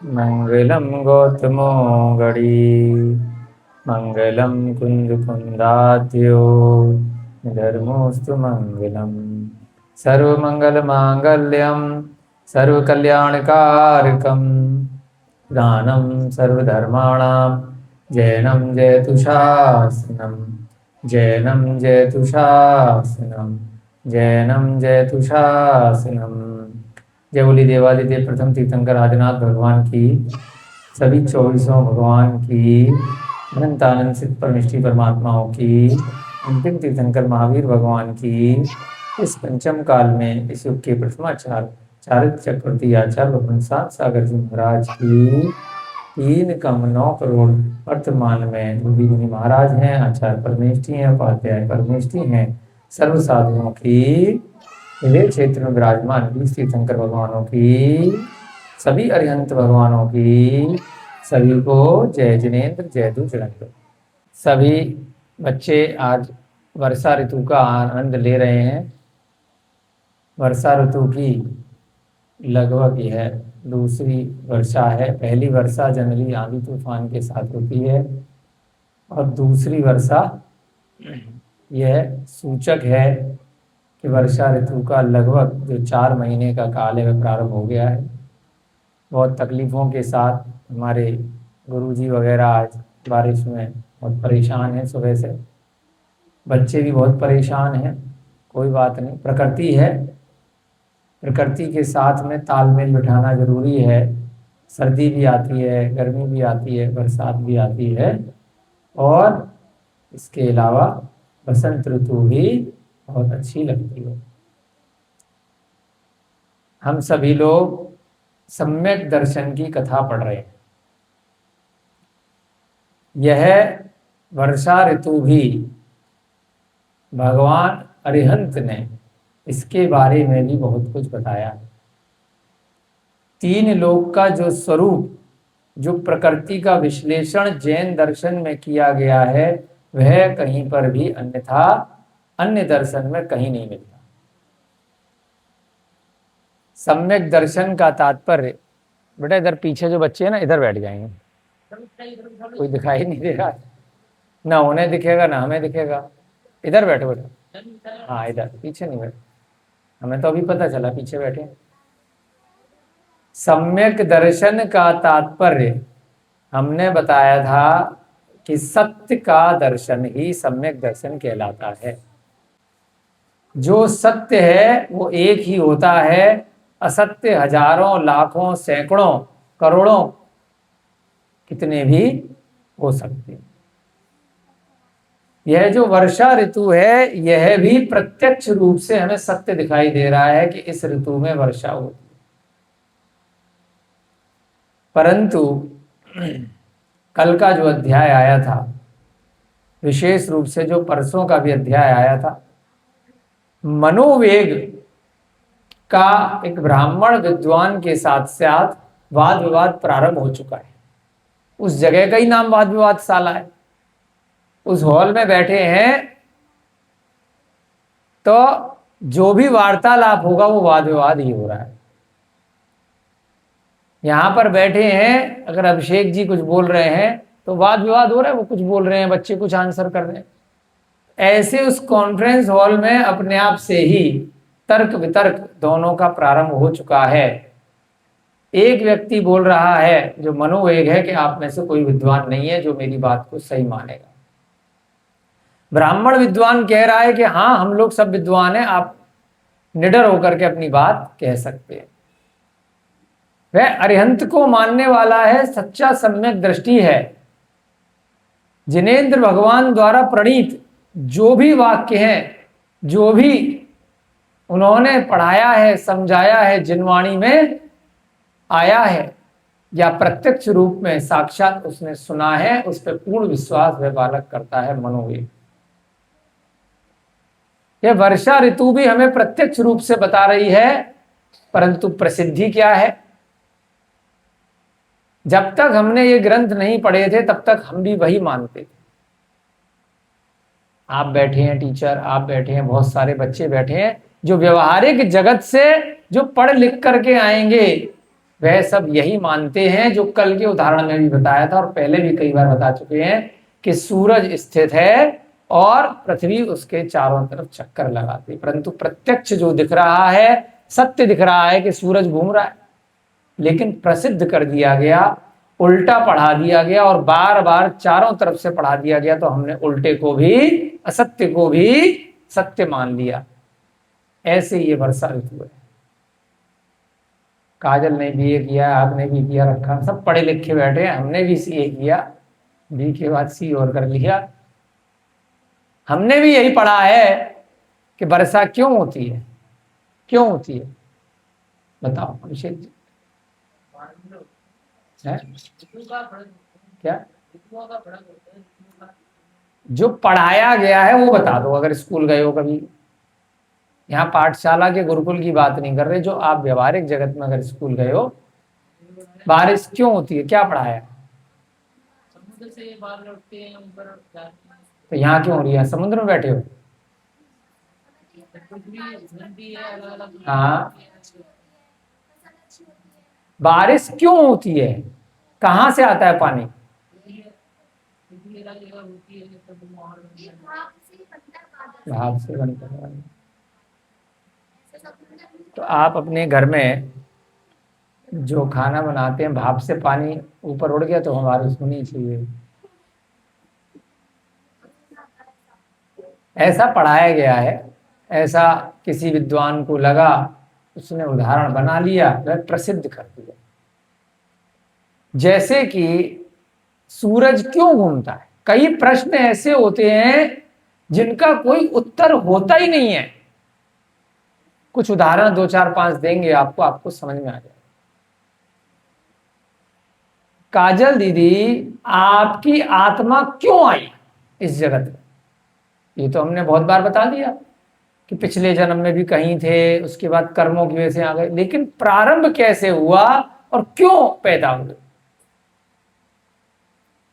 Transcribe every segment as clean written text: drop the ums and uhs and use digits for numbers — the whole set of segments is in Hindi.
मंगलम गौतमोऽगडी मंगलम कुंदकुंदाद्यो धर्मोस्तु मंगलम। सर्वमंगलमांगल्यम सर्वकल्याणकारकम दानं सर्वधर्माणां जैनं जयतु शासनं जैनं जयतु शासनं जैनं जयतु शासनं। जय बोली देवादिदेव प्रथम तीर्थंकर आदिनाथ भगवान की, सभी 24 भगवान की, अनंतानंद सिद्ध परमेष्ठी परमात्माओं की, अंतिम तीर्थंकर महावीर भगवान की, इस पंचम काल में इस युग के प्रथमाचार्य चारित्र चक्रवर्ती आचार्य भगवान सात सागर जी महाराज की 3,9 करोड़ वर्तमान में जो भी मुनि महाराज हैं, आचार्य परमेष्ठी हैं, उपाध्याय परमेष्ठी हैं, सर्व साधुओं की, विवेक क्षेत्र में विराजमान 20 तीर्थंकर भगवानों की, सभी अरिहंत भगवानों की, सभी को जय जिनेन्द्र जय दु जगन्नाथ। सभी बच्चे आज वर्षा ऋतु का आनंद ले रहे हैं। वर्षा ऋतु की लगभग यह दूसरी वर्षा है। पहली वर्षा जनरली आंधी तूफान के साथ होती है और दूसरी वर्षा यह सूचक है कि वर्षा ऋतु का लगभग जो 4 महीने का काल है वह प्रारंभ हो गया है। बहुत तकलीफ़ों के साथ हमारे गुरुजी वगैरह आज बारिश में बहुत परेशान हैं। सुबह से बच्चे भी बहुत परेशान हैं। कोई बात नहीं, प्रकृति है, प्रकृति के साथ में तालमेल बिठाना जरूरी है। सर्दी भी आती है, गर्मी भी आती है, बरसात भी आती है और इसके अलावा बसंत ऋतु भी बहुत अच्छी लगती है। हम सभी लोग सम्यक दर्शन की कथा पढ़ रहे हैं। यह वर्षा ऋतु भी भगवान अरिहंत ने इसके बारे में भी बहुत कुछ बताया। 3 लोक का जो स्वरूप, जो प्रकृति का विश्लेषण जैन दर्शन में किया गया है, वह कहीं पर भी अन्यथा अन्य दर्शन में कहीं नहीं मिलता। सम्यक दर्शन का तात्पर्य, बेटा इधर पीछे जो बच्चे हैं ना, इधर बैठ जाएंगे, कोई दिखाई नहीं दे रहा, ना उन्हें दिखेगा ना हमें दिखेगा। इधर बैठो बेटा, हाँ इधर, पीछे नहीं बैठो, हमें तो अभी पता चला पीछे बैठे। सम्यक दर्शन का तात्पर्य हमने बताया था कि सत्य का दर्शन ही सम्यक दर्शन कहलाता है। जो सत्य है वो एक ही होता है, असत्य हजारों लाखों सैकड़ों करोड़ों कितने भी हो सकते हैं। यह जो वर्षा ऋतु है, यह भी प्रत्यक्ष रूप से हमें सत्य दिखाई दे रहा है कि इस ऋतु में वर्षा होती है। परंतु कल का जो अध्याय आया था, विशेष रूप से जो परसों का भी अध्याय आया था, मनोवेग का एक ब्राह्मण विद्वान के साथ साथ वाद विवाद प्रारंभ हो चुका है। उस जगह का ही नाम वाद विवाद शाला है। उस हॉल में बैठे हैं तो जो भी वार्तालाप होगा वो वाद विवाद ही हो रहा है। यहां पर बैठे हैं, अगर अभिषेक जी कुछ बोल रहे हैं तो वाद विवाद हो रहा है, वो कुछ बोल रहे हैं, बच्चे कुछ आंसर कर रहे हैं। ऐसे उस कॉन्फ्रेंस हॉल में अपने आप से ही तर्क वितर्क दोनों का प्रारंभ हो चुका है। एक व्यक्ति बोल रहा है, जो मनोवेग है, कि आप में से कोई विद्वान नहीं है जो मेरी बात को सही मानेगा। ब्राह्मण विद्वान कह रहा है कि हाँ, हम लोग सब विद्वान हैं, आप निडर होकर के अपनी बात कह सकते हैं। वह अरिहंत को मानने वाला है, सच्चा सम्यक दृष्टि है। जिनेन्द्र भगवान द्वारा प्रणीत जो भी वाक्य हैं, जो भी उन्होंने पढ़ाया है, समझाया है, जिनवाणी में आया है या प्रत्यक्ष रूप में साक्षात उसने सुना है, उस पर पूर्ण विश्वास वह बालक करता है, मनोवेग। यह वर्षा ऋतु भी हमें प्रत्यक्ष रूप से बता रही है, परंतु प्रसिद्धि क्या है? जब तक हमने ये ग्रंथ नहीं पढ़े थे तब तक हम भी वही मानते थे। आप बैठे हैं टीचर, आप बैठे हैं, बहुत सारे बच्चे बैठे हैं जो व्यवहारिक जगत से जो पढ़ लिख करके आएंगे, वह सब यही मानते हैं जो कल के उदाहरण में भी बताया था और पहले भी कई बार बता चुके हैं कि सूरज स्थित है और पृथ्वी उसके चारों तरफ चक्कर लगाती है, परंतु प्रत्यक्ष जो दिख रहा है, सत्य दिख रहा है कि सूरज घूम रहा है, लेकिन प्रसिद्ध कर दिया गया, उल्टा पढ़ा दिया गया और बार बार चारों तरफ से पढ़ा दिया गया, तो हमने उल्टे को भी, असत्य को भी सत्य मान लिया। ऐसे ये वर्षा ऋतु है। काजल ने बीए किया, आपने भी किया रखा, सब पढ़े लिखे बैठे हैं, हमने भी सीए किया, बी के बाद सी और कर लिया। हमने भी यही पढ़ा है कि वर्षा क्यों होती है, क्यों होती है, बताओ अभिषेक जी। है क्या जो पढ़ाया गया है वो बता दो, अगर स्कूल गए हो कभी। यहाँ पाठशाला के गुरुकुल की बात नहीं कर रहे, जो आप व्यवहारिक जगत में अगर स्कूल गए हो, बारिश क्यों होती है, क्या पढ़ाया? समुद्र से बाहर लौटते हैं, ऊपर जाते हैं। तो यहाँ क्यों हो रही है, समुद्र में बैठे हो? हाँ, बारिश क्यों होती है, कहाँ से आता है पानी? भाप से बनता है। तो आप अपने घर में जो खाना बनाते हैं, भाप से पानी ऊपर उड़ गया तो हमारे सुनी चाहिए। ऐसा पढ़ाया गया है, ऐसा किसी विद्वान को लगा, उसने उदाहरण बना लिया, वह प्रसिद्ध कर दिया। जैसे कि सूरज क्यों घूमता है, कई प्रश्न ऐसे होते हैं जिनका कोई उत्तर होता ही नहीं है। कुछ उदाहरण 2 4 5 देंगे आपको, आपको समझ में आ जाएगा। काजल दीदी, आपकी आत्मा क्यों आई इस जगत में? ये तो हमने बहुत बार बता दिया कि पिछले जन्म में भी कहीं थे, उसके बाद कर्मों की वजह से आ गए, लेकिन प्रारंभ कैसे हुआ और क्यों पैदा हुए,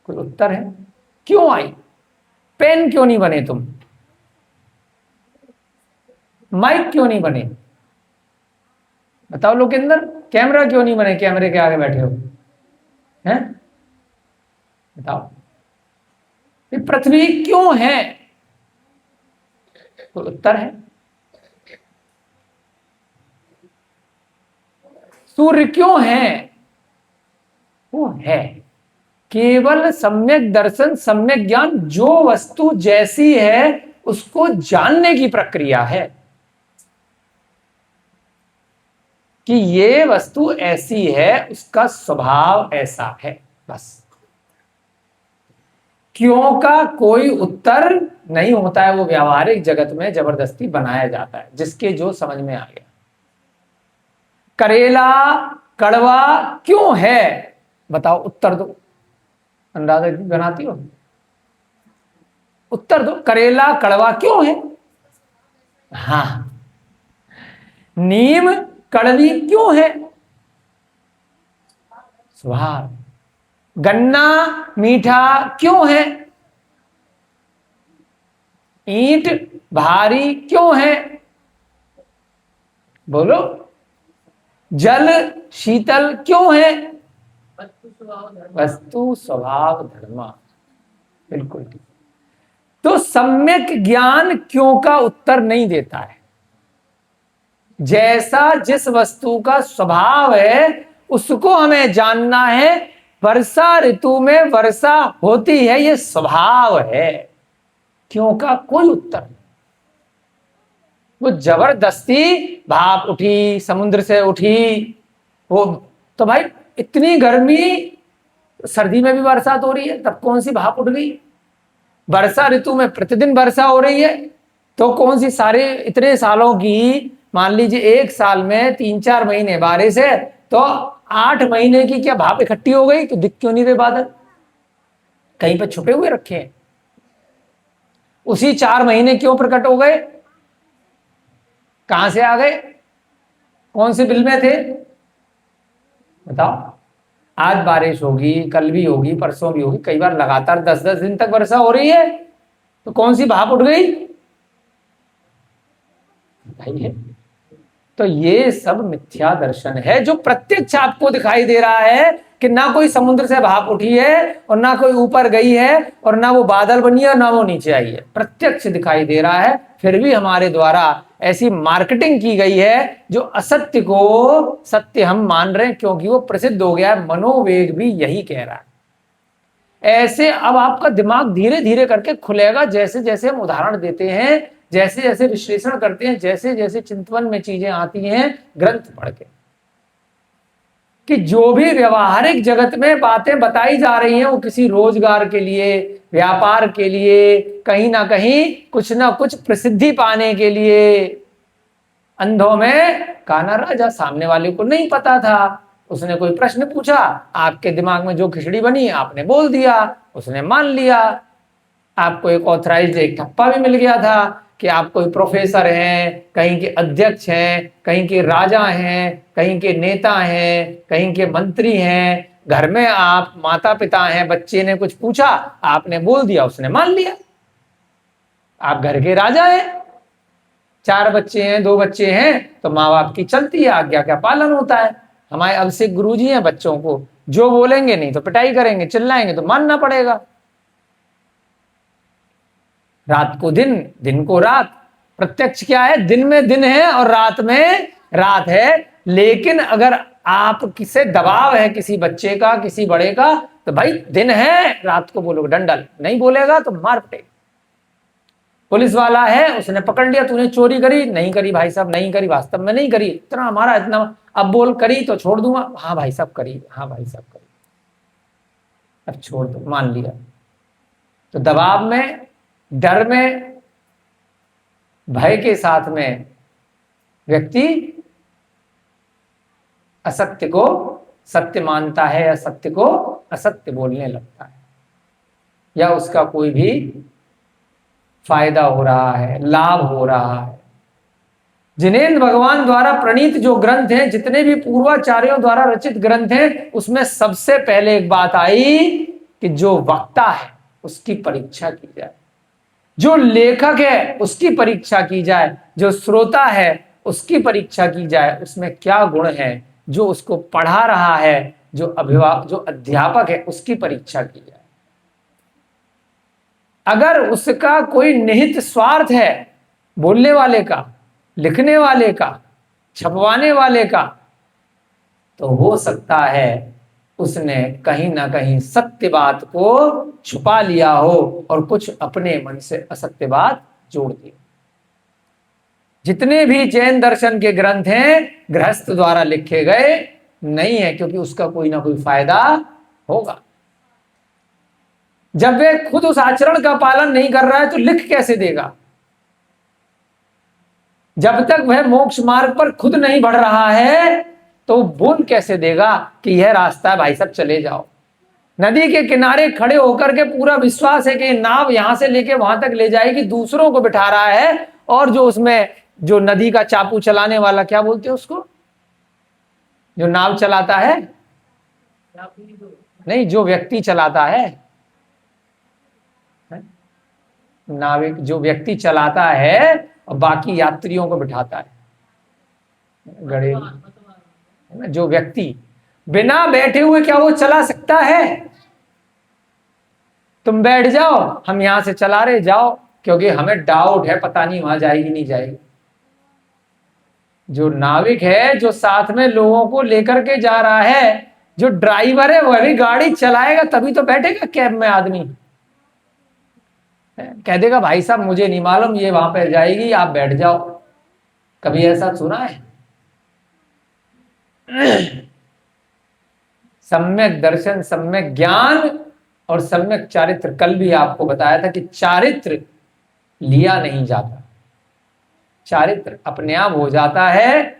कोई उत्तर है? क्यों आई? पेन क्यों नहीं बने तुम? माइक क्यों नहीं बने? बताओ लोकेंद्र, कैमरा क्यों नहीं बने, कैमरे के आगे बैठे हो हैं? बताओ, ये पृथ्वी क्यों है? तो उत्तर है। सूर्य क्यों है? वो है केवल सम्यक दर्शन, सम्यक ज्ञान, जो वस्तु जैसी है उसको जानने की प्रक्रिया है कि ये वस्तु ऐसी है, उसका स्वभाव ऐसा है, बस। क्यों का कोई उत्तर नहीं होता है, वो व्यावहारिक जगत में जबरदस्ती बनाया जाता है, जिसके जो समझ में आ गया। करेला कड़वा क्यों है, बताओ, उत्तर दो। अनुराधा जी बनाती हो, उत्तर दो, करेला कड़वा क्यों है? हाँ। नीम कड़वी क्यों है? स्वभाव। गन्ना मीठा क्यों है? ईंट भारी क्यों है? बोलो। जल शीतल क्यों है? वस्तु स्वभाव धर्मा। बिल्कुल ठीक। तो सम्यक ज्ञान क्यों का उत्तर नहीं देता है। जैसा जिस वस्तु का स्वभाव है उसको हमें जानना है। वर्षा ऋतु में वर्षा होती है, ये स्वभाव है, क्यों का कोई उत्तर नहीं। वो जबरदस्ती भाप उठी, समुद्र से उठी, वो तो भाई इतनी गर्मी, सर्दी में भी बरसात हो रही है, तब कौन सी भाप उठ गई? वर्षा ऋतु में प्रतिदिन वर्षा हो रही है, तो कौन सी सारे इतने सालों की, मान लीजिए एक साल में 3 4 महीने बारिश है, तो 8 महीने की क्या भाप इकट्ठी हो गई? तो दिख क्यों नहीं रहे बादल? कहीं पे छुपे हुए रखे हैं? उसी 4 महीने क्यों प्रकट हो गए? कहां से आ गए? कौन से बिल में थे? बताओ। आज बारिश होगी, कल भी होगी, परसों भी होगी, कई बार लगातार 10-10 दिन तक वर्षा हो रही है, तो कौन सी भाप उठ गई? बताइए। तो ये सब मिथ्या दर्शन है जो प्रत्यक्ष आपको दिखाई दे रहा है कि ना कोई समुद्र से भाप उठी है और ना कोई ऊपर गई है और ना वो बादल बनी है और ना वो नीचे आई है, प्रत्यक्ष दिखाई दे रहा है। फिर भी हमारे द्वारा ऐसी मार्केटिंग की गई है जो असत्य को सत्य हम मान रहे हैं, क्योंकि वो प्रसिद्ध हो गया है। मनोवेग भी यही कह रहा है। ऐसे अब आपका दिमाग धीरे धीरे करके खुलेगा, जैसे जैसे हम उदाहरण देते हैं, जैसे जैसे विश्लेषण करते हैं, जैसे जैसे चिंतन में चीजें आती हैं ग्रंथ पढ़ के, कि जो भी व्यवहारिक जगत में बातें बताई जा रही हैं वो किसी रोजगार के लिए, व्यापार के लिए, कहीं ना कहीं कुछ ना कुछ प्रसिद्धि पाने के लिए। अंधों में काना राजा, सामने वाले को नहीं पता था, उसने कोई प्रश्न पूछा, आपके दिमाग में जो खिचड़ी बनी आपने बोल दिया, उसने मान लिया। आपको एक ऑथराइज्ड एक ठप्पा भी मिल गया था कि आप कोई प्रोफेसर हैं, कहीं के अध्यक्ष हैं, कहीं के राजा हैं, कहीं के नेता हैं, कहीं के मंत्री हैं, घर में आप माता पिता हैं, बच्चे ने कुछ पूछा आपने बोल दिया, उसने मान लिया। आप घर के राजा हैं, 4 बच्चे हैं, 2 बच्चे हैं, तो माँ बाप की चलती है, आज्ञा का पालन होता है। हमारे अभिषेक गुरुजी हैं, बच्चों को जो बोलेंगे नहीं तो पिटाई करेंगे, चिल्लाएंगे तो मानना पड़ेगा। रात को दिन, दिन को रात। प्रत्यक्ष क्या है? दिन में दिन है और रात में रात है। लेकिन अगर आप किसे दबाव है किसी बच्चे का, किसी बड़े का, तो भाई दिन है, रात को बोलोगे डंडल, नहीं बोलेगा तो मार पड़ेगा। पुलिस वाला है, उसने पकड़ लिया, तूने चोरी करी, नहीं करी भाई साहब, नहीं करी, वास्तव में नहीं करी, इतना हमारा इतना, अब बोल करी तो छोड़ दूंगा, हाँ भाई साहब करी, हाँ भाई साहब करी, अब छोड़ दो, मान लिया। तो दबाव में, डर में, भय के साथ में व्यक्ति असत्य को सत्य मानता है या सत्य को असत्य बोलने लगता है, या उसका कोई भी फायदा हो रहा है, लाभ हो रहा है। जिनेंद्र भगवान द्वारा प्रणीत जो ग्रंथ हैं, जितने भी पूर्वाचार्यों द्वारा रचित ग्रंथ हैं, उसमें सबसे पहले एक बात आई कि जो वक्ता है उसकी परीक्षा की जाए, जो लेखक है उसकी परीक्षा की जाए, जो श्रोता है उसकी परीक्षा की जाए, उसमें क्या गुण है, जो उसको पढ़ा रहा है, जो अध्यापक है उसकी परीक्षा की जाए। अगर उसका कोई निहित स्वार्थ है, बोलने वाले का, लिखने वाले का, छपवाने वाले का, तो हो सकता है उसने कहीं ना कहीं सत्य बात को छुपा लिया हो और कुछ अपने मन से असत्य बात जोड़ दी। जितने भी जैन दर्शन के ग्रंथ हैं गृहस्थ द्वारा लिखे गए नहीं है, क्योंकि उसका कोई ना कोई फायदा होगा। जब वे खुद उस आचरण का पालन नहीं कर रहा है तो लिख कैसे देगा? जब तक वह मोक्ष मार्ग पर खुद नहीं बढ़ रहा है तो बोल कैसे देगा कि यह रास्ता है भाई साहब चले जाओ। नदी के किनारे खड़े होकर के पूरा विश्वास है कि नाव यहां से लेके वहां तक ले जाएगी, दूसरों को बिठा रहा है, और जो उसमें जो नदी का चापू चलाने वाला, क्या बोलते हैं उसको, जो नाव चलाता है, नहीं, जो व्यक्ति चलाता है, नाविक, जो व्यक्ति चलाता है और बाकी यात्रियों को बिठाता है, गड़े, जो व्यक्ति बिना बैठे हुए क्या वो चला सकता है? तुम बैठ जाओ, हम यहां से चला रहे, जाओ, क्योंकि हमें डाउट है, पता नहीं वहां जाएगी नहीं जाएगी। जो नाविक है, जो साथ में लोगों को लेकर के जा रहा है, जो ड्राइवर है, वह भी गाड़ी चलाएगा तभी तो बैठेगा कैब में आदमी। कह देगा भाई साहब मुझे नहीं मालूम, ये वहां पर जाएगी, आप बैठ जाओ। कभी ऐसा सुना है? सम्यक दर्शन, सम्यक ज्ञान और सम्यक चारित्र, कल भी आपको बताया था कि चारित्र लिया नहीं जाता, चारित्र अपने आप हो जाता है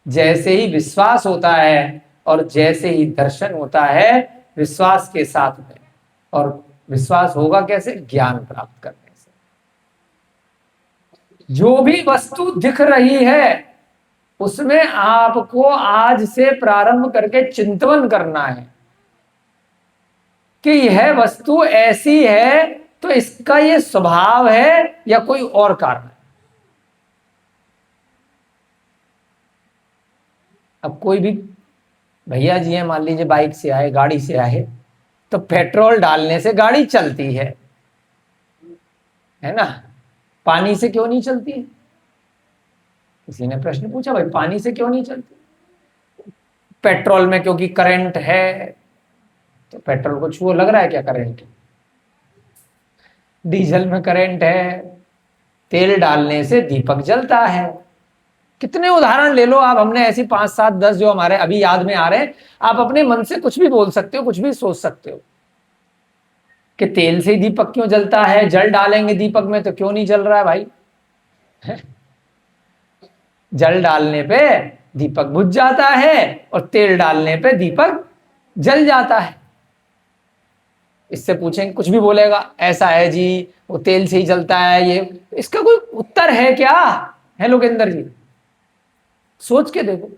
जैसे ही विश्वास होता है और जैसे ही दर्शन होता है विश्वास के साथ में। और विश्वास होगा कैसे? ज्ञान प्राप्त करने से। जो भी वस्तु दिख रही है उसमें आपको आज से प्रारंभ करके चिंतन करना है कि यह वस्तु ऐसी है तो इसका ये स्वभाव है या कोई और कारण है। अब कोई भी भैया जी हैं, मान लीजिए बाइक से आए, गाड़ी से आए, तो पेट्रोल डालने से गाड़ी चलती है ना? पानी से क्यों नहीं चलती? किसी ने प्रश्न पूछा, भाई पानी से क्यों नहीं चलती? पेट्रोल में क्योंकि करंट है। तो पेट्रोल को छुओ, लग रहा है क्या करंट? डीजल में करंट है, तेल डालने से दीपक जलता है। कितने उदाहरण ले लो आप, हमने ऐसी 5, 7, 10 जो हमारे अभी याद में आ रहे हैं। आप अपने मन से कुछ भी बोल सकते हो, कुछ भी सोच सकते हो कि तेल से ही दीपक क्यों जलता है, जल डालेंगे दीपक में तो क्यों नहीं जल रहा है भाई? जल डालने पे दीपक बुझ जाता है और तेल डालने पे दीपक जल जाता है। इससे पूछेंगे, कुछ भी बोलेगा ऐसा है जी, वो तेल से ही जलता है ये। इसका कोई उत्तर है क्या? है लोकेंद्र जी, सोच के देखो,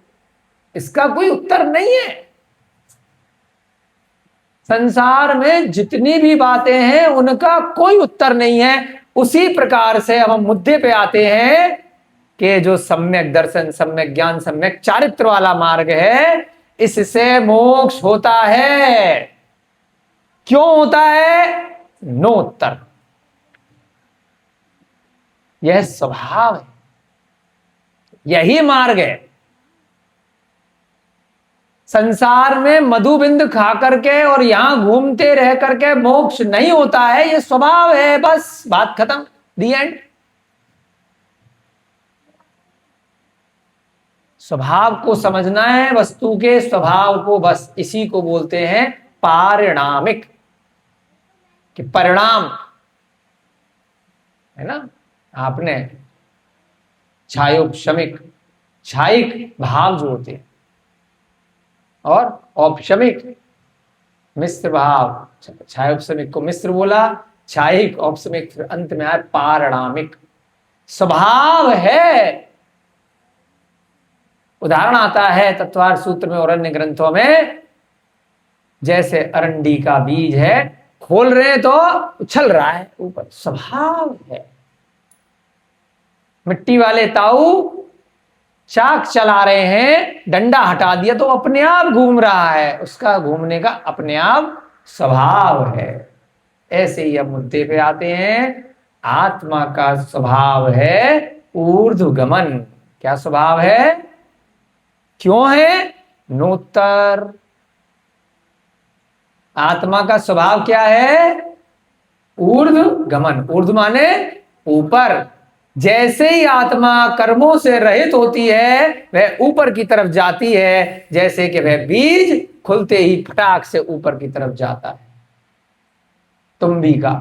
इसका कोई उत्तर नहीं है। संसार में जितनी भी बातें हैं उनका कोई उत्तर नहीं है। उसी प्रकार से अब हम मुद्दे पे आते हैं कि जो सम्यक दर्शन, सम्यक ज्ञान, सम्यक चारित्र वाला मार्ग है, इससे मोक्ष होता है। क्यों होता है? नो उत्तर। यह स्वभाव है, यही मार्ग है। संसार में मधुबिंद खा करके और यहां घूमते रह करके मोक्ष नहीं होता है, यह स्वभाव है। बस बात खत्म, दी एंड। स्वभाव को समझना है, वस्तु के स्वभाव को, बस इसी को बोलते हैं पारिणामिक, कि परिणाम है ना। आपने छायोपशमिक, छायिक भाव जो होते हैं, और औपशमिक मिश्र भाव। छायोपशमिक को मिश्र बोला, छायिक औपशमिक, फिर अंत में आया पारिणामिक। स्वभाव है। उदाहरण आता है तत्वार्थ सूत्र में और अन्य ग्रंथों में, जैसे अरंडी का बीज है, खोल रहे हैं तो उछल रहा है ऊपर, स्वभाव है। मिट्टी वाले ताऊ चाक चला रहे हैं, डंडा हटा दिया तो अपने आप घूम रहा है, उसका घूमने का अपने आप स्वभाव है। ऐसे ही अब मुद्दे पे आते हैं, आत्मा का स्वभाव है ऊर्ध्वगमन। क्या स्वभाव है? क्यों है? नोत्तर। आत्मा का स्वभाव क्या है? ऊर्ध्वगमन। ऊर्ध्व माने ऊपर। जैसे ही आत्मा कर्मों से रहित होती है, वह ऊपर की तरफ जाती है, जैसे कि वह बीज खुलते ही फटाक से ऊपर की तरफ जाता है। तुम्बी का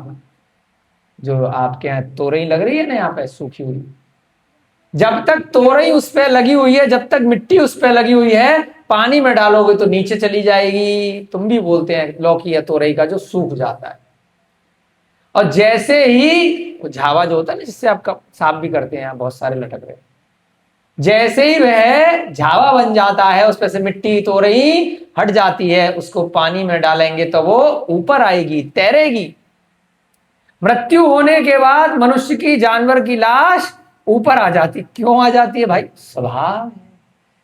जो आपके यहाँ तोरई लग रही है ना, यहाँ पे सूखी हुई, जब तक तोरई उस पे लगी हुई है, जब तक मिट्टी उस पे लगी हुई है, पानी में डालोगे तो नीचे चली जाएगी। तुम भी बोलते हैं लौकी या तोरई का जो सूख जाता है। और जैसे ही वो झावा जो होता है ना, जिससे आपका साफ भी करते हैं, बहुत सारे लटक रहे, जैसे ही वह झावा बन जाता है, उस पर से मिट्टी तोरई हट जाती है, उसको पानी में डालेंगे तो वो ऊपर आएगी, तैरेगी। मृत्यु होने के बाद मनुष्य की, जानवर की लाश ऊपर आ जाती। क्यों आ जाती है भाई? स्वभाव।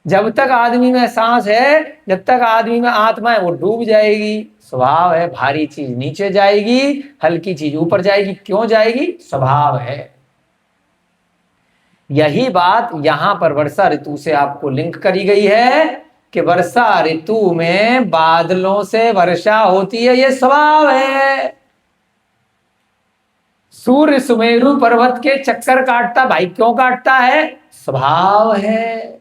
जब तक आदमी में सांस है, जब तक आदमी में आत्मा है, वो डूब जाएगी। स्वभाव है। भारी चीज नीचे जाएगी, हल्की चीज ऊपर जाएगी। क्यों जाएगी? स्वभाव है। यही बात यहां पर वर्षा ऋतु से आपको लिंक करी गई है कि वर्षा ऋतु में बादलों से वर्षा होती है, यह स्वभाव है। सूर्य सुमेरु पर्वत के चक्कर काटता, भाई क्यों काटता है? स्वभाव है।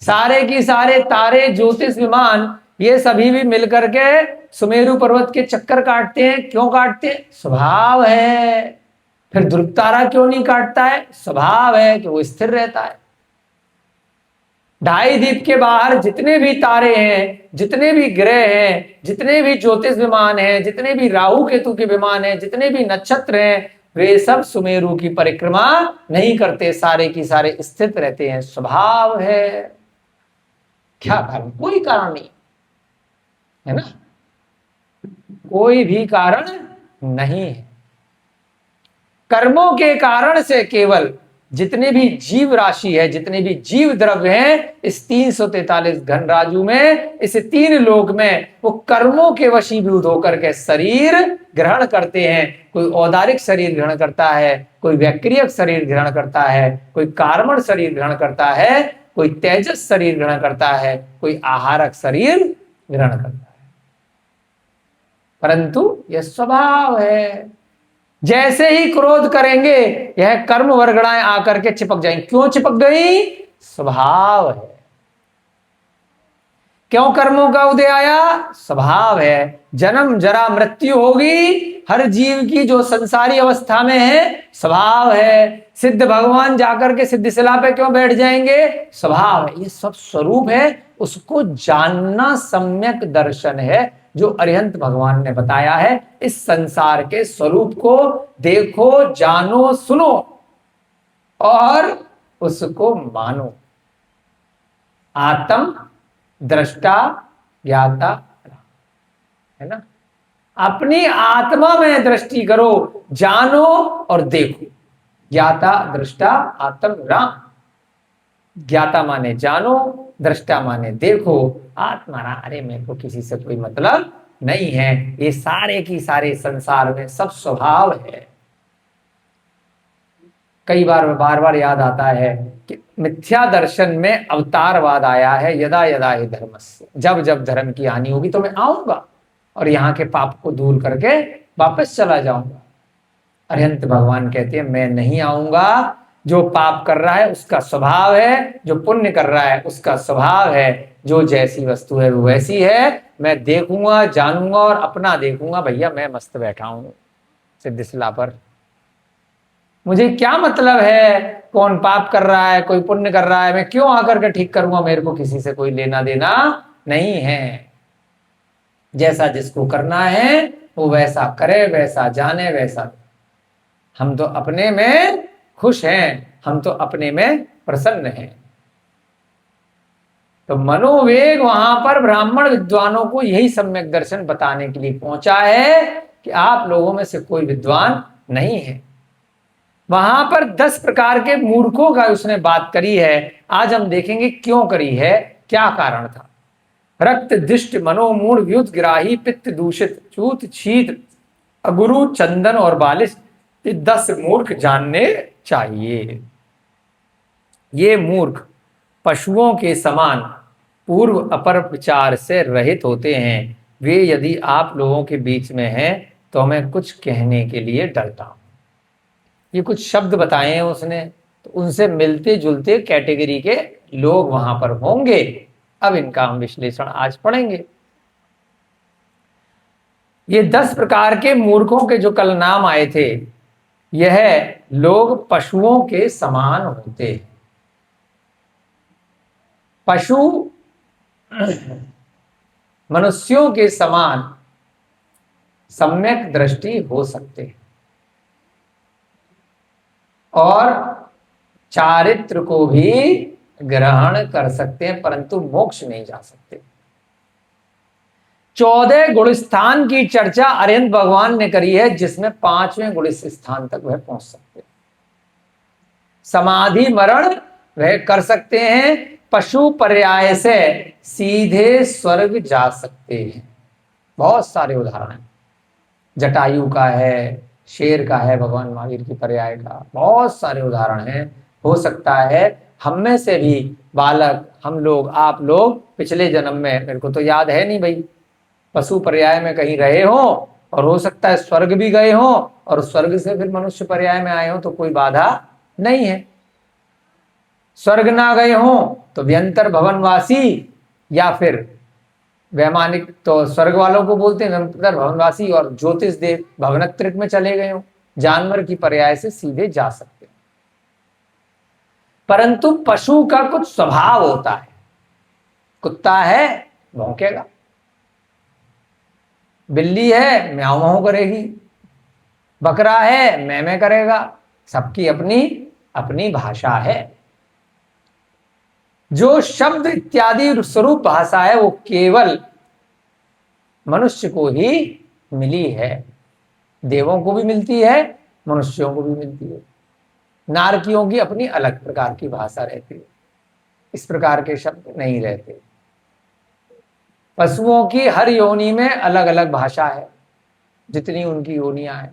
सारे की सारे तारे, ज्योतिष विमान, ये सभी भी मिलकर के सुमेरु पर्वत के चक्कर काटते हैं। क्यों काटते हैं? स्वभाव है। फिर ध्रुव तारा क्यों नहीं काटता है? स्वभाव है कि वो स्थिर रहता है। ढाई दीप के बाहर जितने भी तारे हैं, जितने भी ग्रह हैं, जितने भी ज्योतिष विमान हैं, जितने भी राहु केतु के विमान हैं, जितने भी नक्षत्र हैं, वे सब सुमेरु की परिक्रमा नहीं करते, सारे की सारे स्थित रहते हैं। स्वभाव है। क्या कारण? कोई कारण नहीं है ना, कोई भी कारण नहीं है। कर्मों के कारण से केवल जितने भी जीव राशि है, जितने भी जीव द्रव्य हैं इस 343 घन राजू में, इस 3 लोक में, वो कर्मों के वशीभूत होकर के शरीर ग्रहण करते हैं। कोई औदारिक शरीर ग्रहण करता है, कोई वैक्रियक शरीर ग्रहण करता है, कोई कार्मण शरीर ग्रहण करता है, कोई तेजस शरीर ग्रहण करता है, कोई आहारक शरीर ग्रहण करता है। परंतु यह स्वभाव है। जैसे ही क्रोध करेंगे यह कर्म वर्गणाएं आकर के चिपक जाएंगी। क्यों चिपक गई? स्वभाव है। क्यों कर्मों का उदय आया? स्वभाव है। जन्म जरा मृत्यु होगी हर जीव की जो संसारी अवस्था में है, स्वभाव है। सिद्ध भगवान जाकर के सिद्धिशिला पे क्यों बैठ जाएंगे? स्वभाव है। ये सब स्वरूप है, उसको जानना सम्यक दर्शन है, जो अरिहंत भगवान ने बताया है। इस संसार के स्वरूप को देखो, जानो, सुनो और उसको मानो। आत्म दृष्टा ज्ञाता, है ना? अपनी आत्मा में दृष्टि करो, जानो और देखो। ज्ञाता दृष्टा आत्म राम। ज्ञाता माने जानो, दृष्टा माने देखो, आत्मा अरे मेरे को किसी से कोई मतलब नहीं है। ये सारे की सारे संसार में सब स्वभाव है। कई बार बार बार याद आता है कि मिथ्या दर्शन में अवतारवाद आया है। यदा यदा ही धर्मस्य, जब जब धर्म की हानि होगी तो मैं आऊंगा और यहाँ के पाप को दूर करके वापस चला जाऊंगा। अरिहंत भगवान कहते हैं मैं नहीं आऊंगा। जो पाप कर रहा है उसका स्वभाव है, जो पुण्य कर रहा है उसका स्वभाव है। जो जैसी वस्तु है वो वैसी है। मैं देखूंगा, जानूंगा और अपना देखूंगा। भैया मैं मस्त बैठा हूं सिद्धिशिला पर, मुझे क्या मतलब है कौन पाप कर रहा है, कोई पुण्य कर रहा है, मैं क्यों आकर के ठीक करूंगा? मेरे को किसी से कोई लेना देना नहीं है। जैसा जिसको करना है वो वैसा करे, वैसा जाने, वैसा। हम तो अपने में खुश हैं, हम तो अपने में प्रसन्न हैं। तो मनोवेग वहां पर ब्राह्मण विद्वानों को यही सम्यक दर्शन बताने के लिए पहुंचा है कि आप लोगों में से कोई विद्वान नहीं है। वहां पर 10 प्रकार के मूर्खों का उसने बात करी है। आज हम देखेंगे क्यों करी है, क्या कारण था। रक्त दिष्ट मनोमूढ़ व्युत ग्राही पित्त दूषित चूत छीत अगुरु चंदन और बालिश, ये 10 मूर्ख जानने चाहिए। ये मूर्ख पशुओं के समान पूर्व अपर विचार से रहित होते हैं। वे यदि आप लोगों के बीच में हैं तो मैं कुछ कहने के लिए डरता हूं। ये कुछ शब्द बताए हैं उसने, तो उनसे मिलते जुलते कैटेगरी के लोग वहां पर होंगे। अब इनका हम विश्लेषण आज पढ़ेंगे। ये 10 प्रकार के मूर्खों के जो कल नाम आए थे, यह लोग पशुओं के समान होते हैं। पशु मनुष्यों के समान सम्यक दृष्टि हो सकते हैं और चारित्र को भी ग्रहण कर सकते हैं, परंतु मोक्ष नहीं जा सकते। 14 गुण स्थान की चर्चा अरिहंत भगवान ने करी है, जिसमें 5वें गुण स्थान तक वह पहुंच सकते हैं। समाधि मरण वह कर सकते हैं। पशु पर्याय से सीधे स्वर्ग जा सकते हैं। बहुत सारे उदाहरण हैं। जटायु का है, शेर का है, भगवान महावीर की पर्याय का, बहुत सारे उदाहरण हैं। हो सकता है हम में से भी बालक, हम लोग, आप लोग पिछले जन्म में, मेरे को तो याद है नहीं भाई, पशु पर्याय में कहीं रहे हो और हो सकता है स्वर्ग भी गए हो और स्वर्ग से फिर मनुष्य पर्याय में आए हो, तो कोई बाधा नहीं है। स्वर्ग ना गए हो तो व्यंतर भवनवासी या फिर वैमानिक, तो स्वर्ग वालों को बोलते हैं व्यंतर भवनवासी, और ज्योतिष देव भवनत्रिक में चले गए हो, जानवर की पर्याय से सीधे जा सकते हैं। परंतु पशु का कुछ स्वभाव होता है। कुत्ता है भौंकेगा, बिल्ली है म्याऊं म्याऊं करेगी, बकरा है मैं मैं करेगा। सबकी अपनी अपनी भाषा है। जो शब्द इत्यादि स्वरूप भाषा है वो केवल मनुष्य को ही मिली है। देवों को भी मिलती है, मनुष्यों को भी मिलती है। नारकियों की अपनी अलग प्रकार की भाषा रहती है, इस प्रकार के शब्द नहीं रहते। पशुओं की हर योनि में अलग अलग भाषा है, जितनी उनकी योनियां हैं।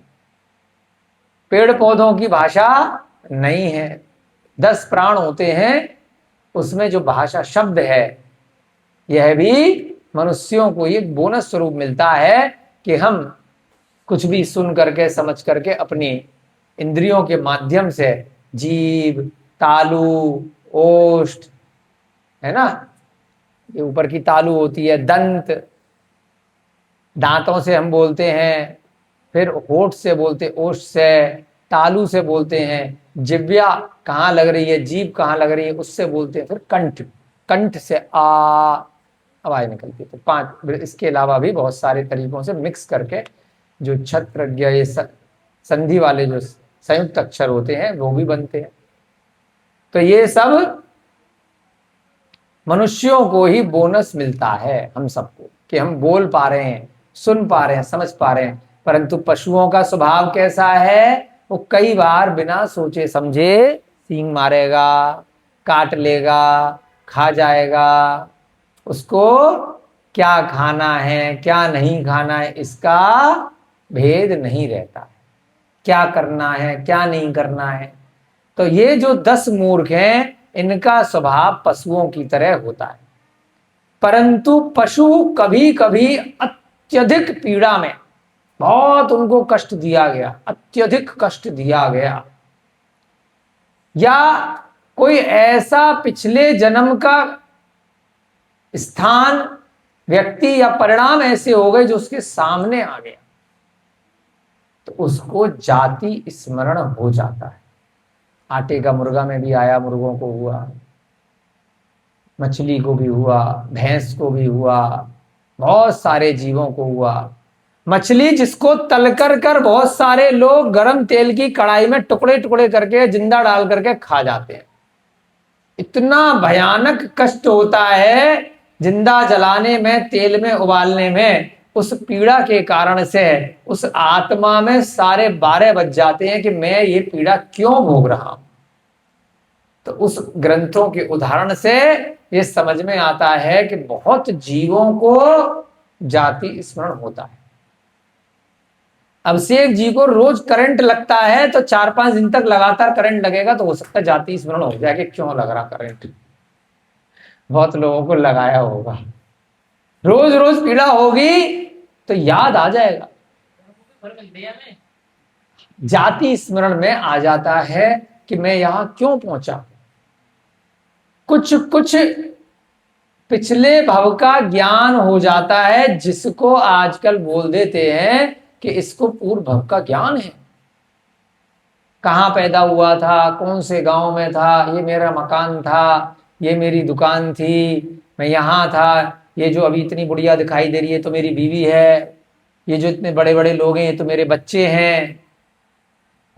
पेड़ पौधों की भाषा नहीं है। 10 प्राण होते हैं, उसमें जो भाषा शब्द है, यह भी मनुष्यों को एक बोनस स्वरूप मिलता है कि हम कुछ भी सुन करके समझ करके अपनी इंद्रियों के माध्यम से जीभ, तालु, ओष्ठ, है ना, ये ऊपर की तालु होती है, दंत, दांतों से हम बोलते हैं, फिर होठ से बोलते, ओष्ठ से, तालु से बोलते हैं, जिह्वा कहाँ लग रही है, जीभ कहाँ लग रही है, उससे बोलते हैं, फिर कंठ, कंठ से आ आवाज निकलती है। तो 5, इसके अलावा भी बहुत सारे तरीकों से मिक्स करके जो छत्र, ये संधि वाले जो संयुक्त अक्षर होते हैं वो भी बनते हैं। तो ये सब मनुष्यों को ही बोनस मिलता है, हम सबको, कि हम बोल पा रहे हैं, सुन पा रहे हैं, समझ पा रहे हैं। परंतु पशुओं का स्वभाव कैसा है, वो कई बार बिना सोचे समझे सींग मारेगा, काट लेगा, खा जाएगा। उसको क्या खाना है, क्या नहीं खाना है, इसका भेद नहीं रहता, क्या करना है, क्या नहीं करना है। तो ये जो 10 मूर्ख हैं, इनका स्वभाव पशुओं की तरह होता है। परंतु पशु कभी कभी अत्यधिक पीड़ा में, बहुत उनको कष्ट दिया गया, अत्यधिक कष्ट दिया गया, या कोई ऐसा पिछले जन्म का स्थान, व्यक्ति या परिणाम ऐसे हो गए जो उसके सामने आ गया, तो उसको जाति स्मरण हो जाता है। आटे का मुर्गा में भी आया, मुर्गों को हुआ, मछली को भी हुआ, भैंस को भी हुआ, बहुत सारे जीवों को हुआ। मछली जिसको तल कर बहुत सारे लोग गरम तेल की कढ़ाई में टुकड़े टुकड़े करके जिंदा डाल करके खा जाते हैं। इतना भयानक कष्ट होता है जिंदा जलाने में, तेल में उबालने में। उस पीड़ा के कारण से उस आत्मा में सारे 12 बज जाते हैं कि मैं ये पीड़ा क्यों भोग रहा हूं। तो उस ग्रंथों के उदाहरण से ये समझ में आता है कि बहुत जीवों को जाति स्मरण होता है। अब से एक जीव को रोज करंट लगता है तो 4-5 दिन तक लगातार करंट लगेगा, तो हो सकता है जाति स्मरण हो जाए कि क्यों लग रहा करंट। बहुत लोगों को लगाया होगा, रोज रोज पीड़ा होगी तो याद आ जाएगा, जाति स्मरण में आ जाता है कि मैं यहां क्यों पहुंचा। कुछ कुछ पिछले भव का ज्ञान हो जाता है, जिसको आजकल बोल देते हैं कि इसको पूर्व भव का ज्ञान है। कहाँ पैदा हुआ था, कौन से गांव में था, ये मेरा मकान था, ये मेरी दुकान थी, मैं यहाँ था, ये जो अभी इतनी बुढ़िया दिखाई दे रही है तो मेरी बीवी है, ये जो इतने बड़े बड़े लोग हैं ये तो मेरे बच्चे हैं।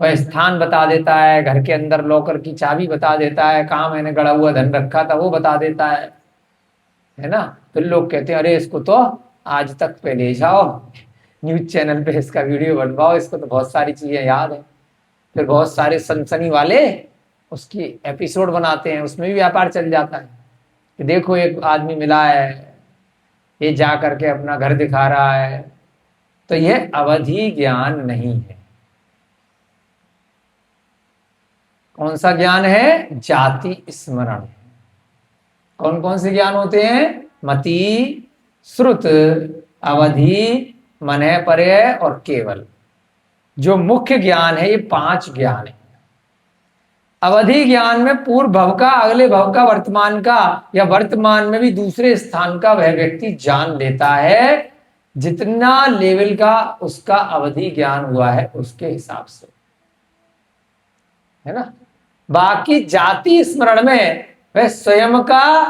वह स्थान बता देता है, घर के अंदर लॉकर की चाबी बता देता है, कहाँ मैंने गड़ा हुआ धन रखा था वो बता देता है ना। फिर लोग कहते हैं अरे इसको तो आज तक पे ले जाओ, न्यूज चैनल पे इसका वीडियो बनवाओ, इसको तो बहुत सारी चीजें याद है। फिर बहुत सारे सनसनी वाले उसकी एपिसोड बनाते हैं, उसमें भी व्यापार चल जाता है कि देखो एक आदमी मिला है, ये जा करके अपना घर दिखा रहा है। तो यह अवधि ज्ञान नहीं है। कौन सा ज्ञान है? जाति स्मरण। कौन कौन से ज्ञान होते हैं? मति, श्रुत, अवधि, मनः पर्यय और केवल। जो मुख्य ज्ञान है ये 5 ज्ञान है। अवधि ज्ञान में पूर्व भव का, अगले भव का, वर्तमान का, या वर्तमान में भी दूसरे स्थान का वह व्यक्ति जान लेता है। जितना लेवल का उसका अवधि ज्ञान हुआ है उसके हिसाब से, है ना। बाकी जाति स्मरण में वह स्वयं का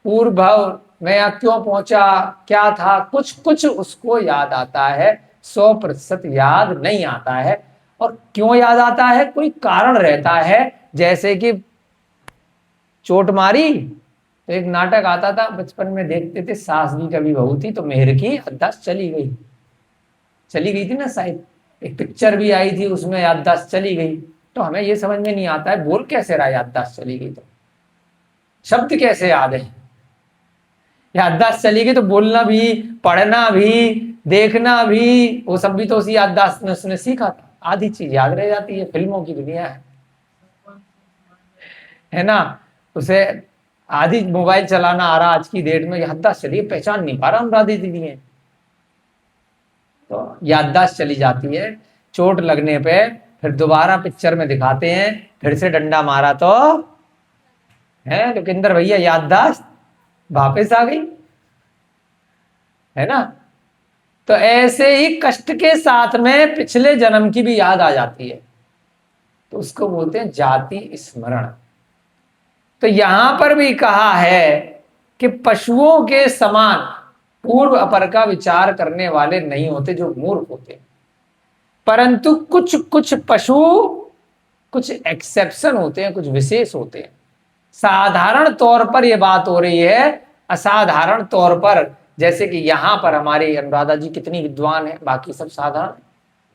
पूर्व भव में या क्यों पहुंचा, क्या था, कुछ कुछ उसको याद आता है, 100% याद नहीं आता है। और क्यों याद आता है? कोई कारण रहता है। जैसे कि चोट मारी तो एक नाटक आता था बचपन में, देखते थे, सास भी कभी बहू थी, तो मेहर की याददाश्त चली गई थी ना शायद, एक पिक्चर भी आई थी उसमें याददाश्त चली गई। तो हमें ये समझ में नहीं आता है बोल कैसे रहा, याददाश्त चली गई तो शब्द कैसे याद है। याददाश्त चली गई तो बोलना भी, पढ़ना भी, देखना भी, वो सब भी तो उसी याददाश्त में उसने सीखा था। आधी चीज याद रह जाती है, फिल्मों की दुनिया है ना। उसे आधी मोबाइल चलाना आ रहा आज की डेट में, याददाश्त चली, पहचान नहीं पा रहा हम राधे दीदी है, तो याददाश्त चली जाती है। चोट लगने पे फिर दोबारा पिक्चर में दिखाते हैं, फिर से डंडा मारा तो है लुकिंदर भैया याददाश्त वापस आ गई, है ना। तो ऐसे ही कष्ट के साथ में पिछले जन्म की भी याद आ जाती है, तो उसको बोलते हैं जाति स्मरण। तो यहां पर भी कहा है कि पशुओं के समान पूर्व अपर का विचार करने वाले नहीं होते जो मूर्ख होते, परंतु कुछ कुछ पशु, कुछ एक्सेप्शन होते हैं, कुछ विशेष होते हैं। साधारण तौर पर यह बात हो रही है, असाधारण तौर पर जैसे कि यहां पर हमारे अनुराधा जी कितनी विद्वान है, बाकी सब साधारण,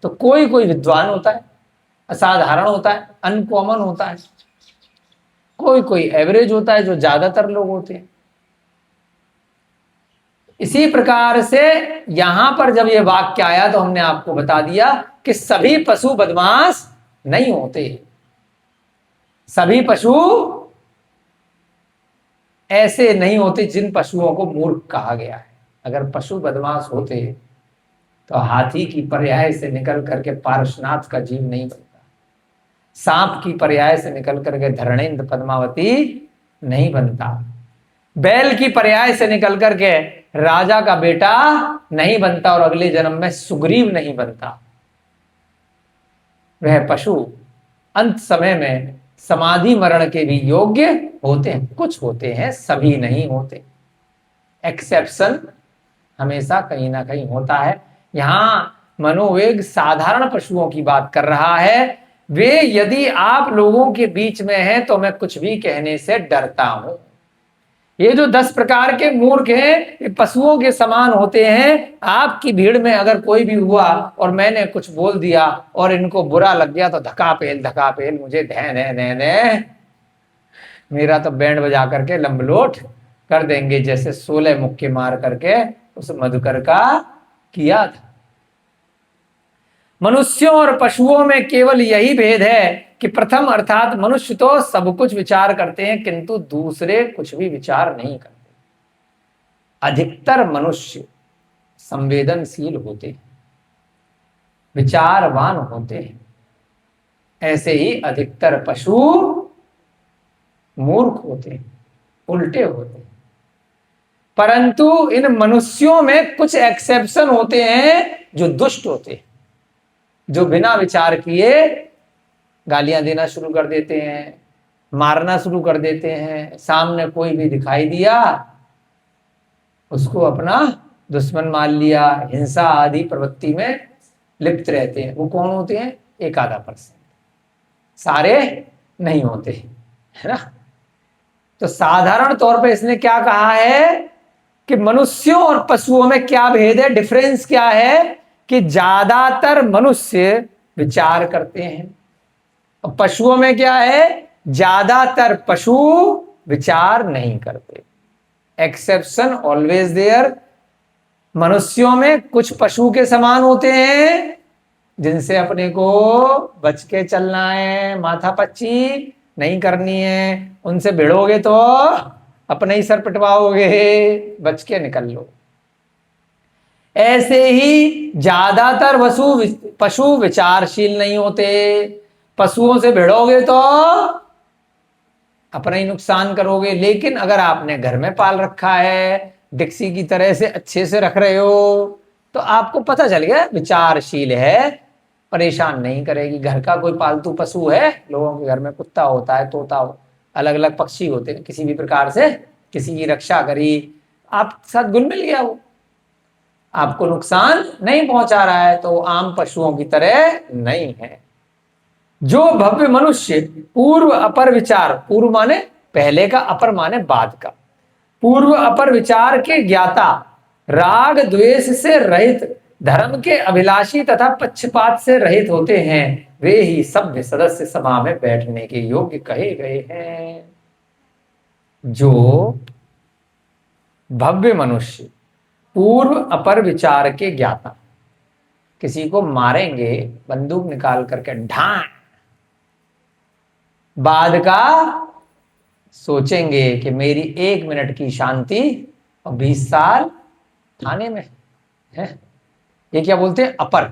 तो कोई कोई विद्वान होता है, असाधारण होता है, अनकॉमन होता है, कोई कोई एवरेज होता है, जो ज्यादातर लोग होते हैं। इसी प्रकार से यहां पर जब यह वाक्य आया तो हमने आपको बता दिया कि सभी पशु बदमाश नहीं होते, सभी पशु ऐसे नहीं होते जिन पशुओं को मूर्ख कहा गया है। अगर पशु बदमाश होते तो हाथी की पर्याय से निकल करके पार्श्वनाथ का जीव नहीं बनता, सांप की पर्याय से निकल करके धरणेन्द्र पद्मावती नहीं बनता, बैल की पर्याय से निकल करके राजा का बेटा नहीं बनता, और अगले जन्म में सुग्रीव नहीं बनता। वह पशु अंत समय में समाधि मरण के भी योग्य होते हैं, कुछ होते हैं, सभी नहीं होते। एक्सेप्शन हमेशा कहीं ना कहीं होता है। यहां मनोवेग साधारण पशुओं की बात कर रहा है, वे यदि आप लोगों के बीच में हैं तो मैं कुछ भी कहने से डरता हूं। ये जो 10 प्रकार के मूर्ख हैं, ये पशुओं के समान होते हैं। आपकी भीड़ में अगर कोई भी हुआ और मैंने कुछ बोल दिया और इनको बुरा लग गया तो धका पेल मुझे दे मेरा तो बैंड बजा करके लंबलोट कर देंगे, जैसे 16 मुक्के मार करके उस मधुकर का किया था। मनुष्यों और पशुओं में केवल यही भेद है कि प्रथम अर्थात मनुष्य तो सब कुछ विचार करते हैं, किंतु दूसरे कुछ भी विचार नहीं करते। अधिकतर मनुष्य संवेदनशील होते हैं, विचारवान होते हैं, ऐसे ही अधिकतर पशु मूर्ख होते हैं, उल्टे होते हैं। परंतु इन मनुष्यों में कुछ एक्सेप्शन होते हैं जो दुष्ट होते हैं, जो बिना विचार किए गालियां देना शुरू कर देते हैं, मारना शुरू कर देते हैं, सामने कोई भी दिखाई दिया उसको अपना दुश्मन मान लिया, हिंसा आदि प्रवृत्ति में लिप्त रहते हैं। वो कौन होते हैं? 1-आधा%, सारे नहीं होते, है ना। तो साधारण तौर पे इसने क्या कहा है कि मनुष्यों और पशुओं में क्या भेद है, डिफरेंस क्या है, कि ज्यादातर मनुष्य विचार करते हैं और पशुओं में क्या है, ज्यादातर पशु विचार नहीं करते। Exception always there. मनुष्यों में कुछ पशु के समान होते हैं जिनसे अपने को बच के चलना है, माथा पच्ची नहीं करनी है, उनसे भिड़ोगे तो अपने ही सर पिटवाओगे, बच के निकल लो। ऐसे ही ज्यादातर पशु विचारशील नहीं होते, पशुओं से भिड़ोगे तो अपना ही नुकसान करोगे। लेकिन अगर आपने घर में पाल रखा है, डिक्सी की तरह से अच्छे से रख रहे हो, तो आपको पता चल गया विचारशील है, परेशान नहीं करेगी। घर का कोई पालतू पशु है, लोगों के घर में कुत्ता होता है, तोता हो, अलग अलग पक्षी होते हैं, किसी भी प्रकार से किसी की रक्षा करी, आपके साथ घुल मिल गया, वो आपको नुकसान नहीं पहुंचा रहा है, तो आम पशुओं की तरह नहीं है। जो भव्य मनुष्य पूर्व अपर विचार, पूर्व माने पहले का, अपर माने बाद का, पूर्व अपर विचार के ज्ञाता, राग द्वेष से रहित, धर्म के अभिलाषी तथा पक्षपात से रहित होते हैं, वे ही सभ्य सदस्य सभा में बैठने के योग्य कहे गए हैं। जो भव्य मनुष्य पूर्व अपर विचार के ज्ञाता, किसी को मारेंगे बंदूक निकाल करके ढां, बाद का सोचेंगे कि मेरी 1 मिनट की शांति और 20 साल थाने में है। ये क्या बोलते हैं? अपर।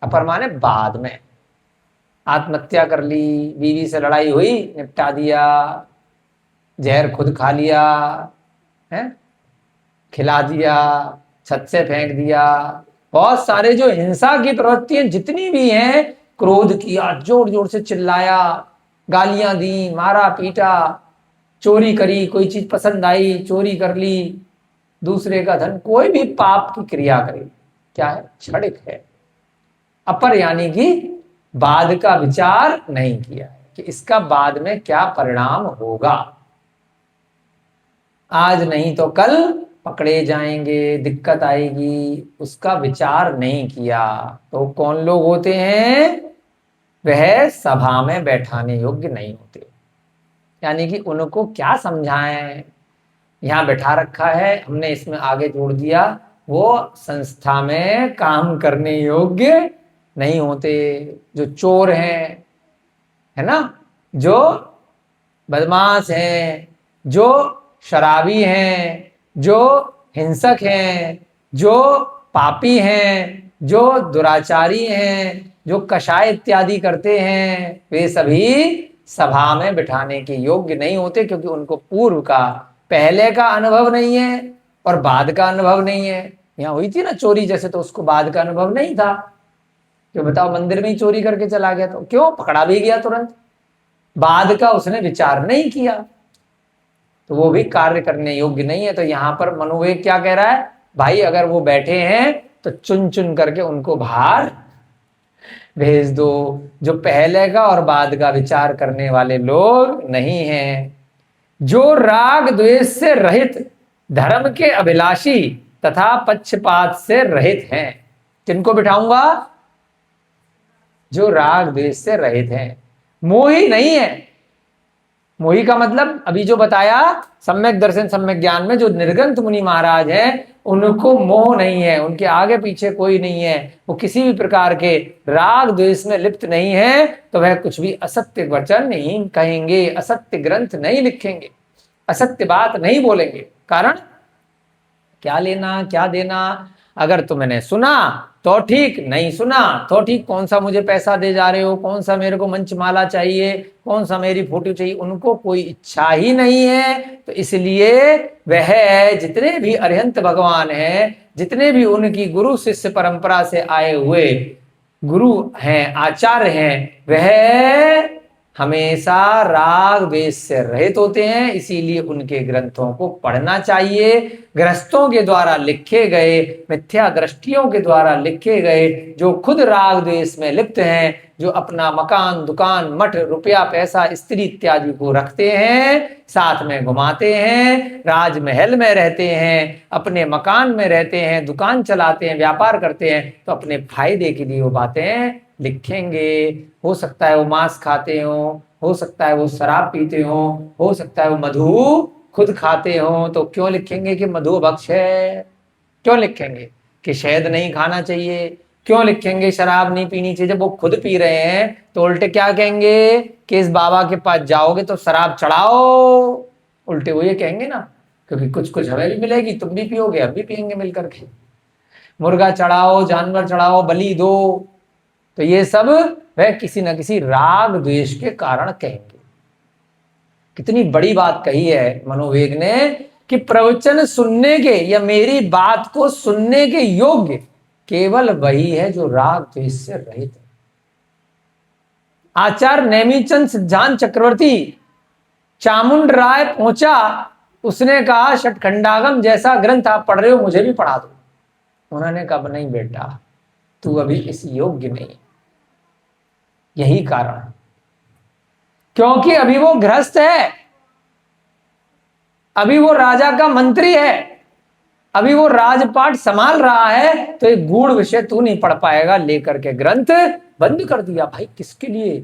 अपर माने बाद में। आत्महत्या कर ली, बीवी से लड़ाई हुई, निपटा दिया, जहर खुद खा लिया है, खिला दिया, छत से फेंक दिया। बहुत सारे जो हिंसा की प्रवृत्तियां जितनी भी हैं, क्रोध किया, जोर जोर से चिल्लाया, गालियां दी, मारा पीटा, चोरी करी, कोई चीज पसंद आई चोरी कर ली, दूसरे का धन, कोई भी पाप की क्रिया करे, क्या है? क्षणिक है। अपर यानी कि बाद का विचार नहीं किया है कि इसका बाद में क्या परिणाम होगा। आज नहीं तो कल पकड़े जाएंगे, दिक्कत आएगी, उसका विचार नहीं किया। तो कौन लोग होते हैं? वह सभा में बैठाने योग्य नहीं होते। यानी कि उनको क्या समझाएं, यहां बैठा रखा है हमने, इसमें आगे जोड़ दिया, वो संस्था में काम करने योग्य नहीं होते। जो चोर हैं, है ना, जो बदमाश हैं, जो शराबी हैं, जो हिंसक हैं, जो पापी हैं, जो दुराचारी हैं, जो कषाय इत्यादि करते हैं, वे सभी सभा में बिठाने के योग्य नहीं होते, क्योंकि उनको पूर्व का, पहले का अनुभव नहीं है और बाद का अनुभव नहीं है। यहां हुई थी ना चोरी जैसे, तो उसको बाद का अनुभव नहीं था। क्यों बताओ, मंदिर में ही चोरी करके चला गया, तो क्यों पकड़ा भी गया तुरंत, बाद का उसने विचार नहीं किया, तो वो भी कार्य करने योग्य नहीं है। तो यहां पर मनोवेग क्या कह रहा है? भाई अगर वो बैठे हैं तो चुन चुन करके उनको बाहर भेज दो। जो पहले का और बाद का विचार करने वाले लोग नहीं हैं, जो राग द्वेष से रहित, धर्म के अभिलाषी तथा पक्षपात से रहित हैं। किनको बिठाऊंगा? जो राग द्वेष से रहित हैं, मोही नहीं है। मोही का मतलब अभी जो बताया, सम्यक दर्शन सम्यक ज्ञान में जो निर्गंथ मुनि महाराज हैं, उनको मोह नहीं है, उनके आगे पीछे कोई नहीं है, वो किसी भी प्रकार के राग द्वेष में लिप्त नहीं है, तो वह कुछ भी असत्य वचन नहीं कहेंगे, असत्य ग्रंथ नहीं लिखेंगे, असत्य बात नहीं बोलेंगे। कारण क्या लेना क्या देना, अगर तुमने सुना तो ठीक, नहीं सुना तो ठीक, कौन सा मुझे पैसा दे जा रहे हो, कौन सा मेरे को मंचमाला चाहिए, कौन सा मेरी फोटो चाहिए, उनको कोई इच्छा ही नहीं है। तो इसलिए वह जितने भी अरिहंत भगवान हैं, जितने भी उनकी गुरु शिष्य परंपरा से आए हुए गुरु हैं, आचार्य हैं, वह हमेशा राग द्वेष से रहित होते हैं। इसीलिए उनके ग्रंथों को पढ़ना चाहिए। गृहस्थों के द्वारा लिखे गए, मिथ्या दृष्टियों के द्वारा लिखे गए, जो खुद राग द्वेष में लिप्त हैं, जो अपना मकान दुकान मठ रुपया पैसा स्त्री इत्यादि को रखते हैं, साथ में घुमाते हैं, राजमहल में रहते हैं, अपने मकान में रहते हैं, दुकान चलाते हैं, व्यापार करते हैं, तो अपने फायदे के लिए वो बातें लिखेंगे। हो सकता है वो मांस खाते हो सकता है वो शराब पीते हो सकता है वो मधु खुद खाते हो, तो क्यों लिखेंगे कि मधु भक्ष है? क्यों लिखेंगे कि शहद नहीं खाना चाहिए? क्यों लिखेंगे शराब नहीं पीनी चाहिए? जब वो खुद पी रहे हैं तो उल्टे क्या कहेंगे कि इस बाबा के पास जाओगे तो शराब चढ़ाओ, उल्टे वो ये कहेंगे ना, क्योंकि कुछ कुछ हमें भी मिलेगी, तुम भी पियोगे, हम भी पियेंगे मिलकर के। मुर्गा चढ़ाओ, जानवर चढ़ाओ, बलि दो, तो ये सब वह किसी न किसी राग द्वेष के कारण कहेंगे। कितनी बड़ी बात कही है मनोवेग ने कि प्रवचन सुनने के या मेरी बात को सुनने के योग्य केवल वही है जो राग द्वेष से रहित है। आचार्य नेमीचंद सिद्धांत चक्रवर्ती चामुंड राय पहुंचा, उसने कहा षटखंडागम जैसा ग्रंथ आप पढ़ रहे हो मुझे भी पढ़ा दो। उन्होंने कहा नहीं बेटा, तू अभी इस योग्य नहीं। यही कारण है, क्योंकि अभी वो गृहस्थ है, अभी वो राजा का मंत्री है, अभी वो राजपाट संभाल रहा है, तो एक गूढ़ विषय तू नहीं पढ़ पाएगा, लेकर के ग्रंथ बंद कर दिया। भाई किसके लिए?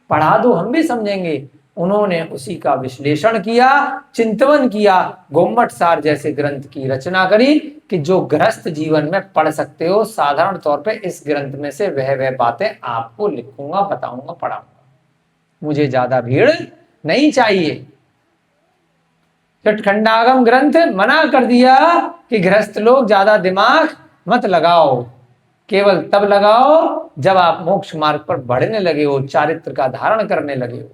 पढ़ा दो, हम भी समझेंगे। उन्होंने उसी का विश्लेषण किया, चिंतन किया, गोम्मट सार जैसे ग्रंथ की रचना करी कि जो गृहस्थ जीवन में पढ़ सकते हो। साधारण तौर पे इस ग्रंथ में से वह बातें आपको लिखूंगा, बताऊंगा, पढ़ाऊंगा। मुझे ज्यादा भीड़ नहीं चाहिए। खंडागम ग्रंथ मना कर दिया कि गृहस्थ लोग ज्यादा दिमाग मत लगाओ, केवल तब लगाओ जब आप मोक्ष मार्ग पर बढ़ने लगे हो, चारित्र का धारण करने लगे हो।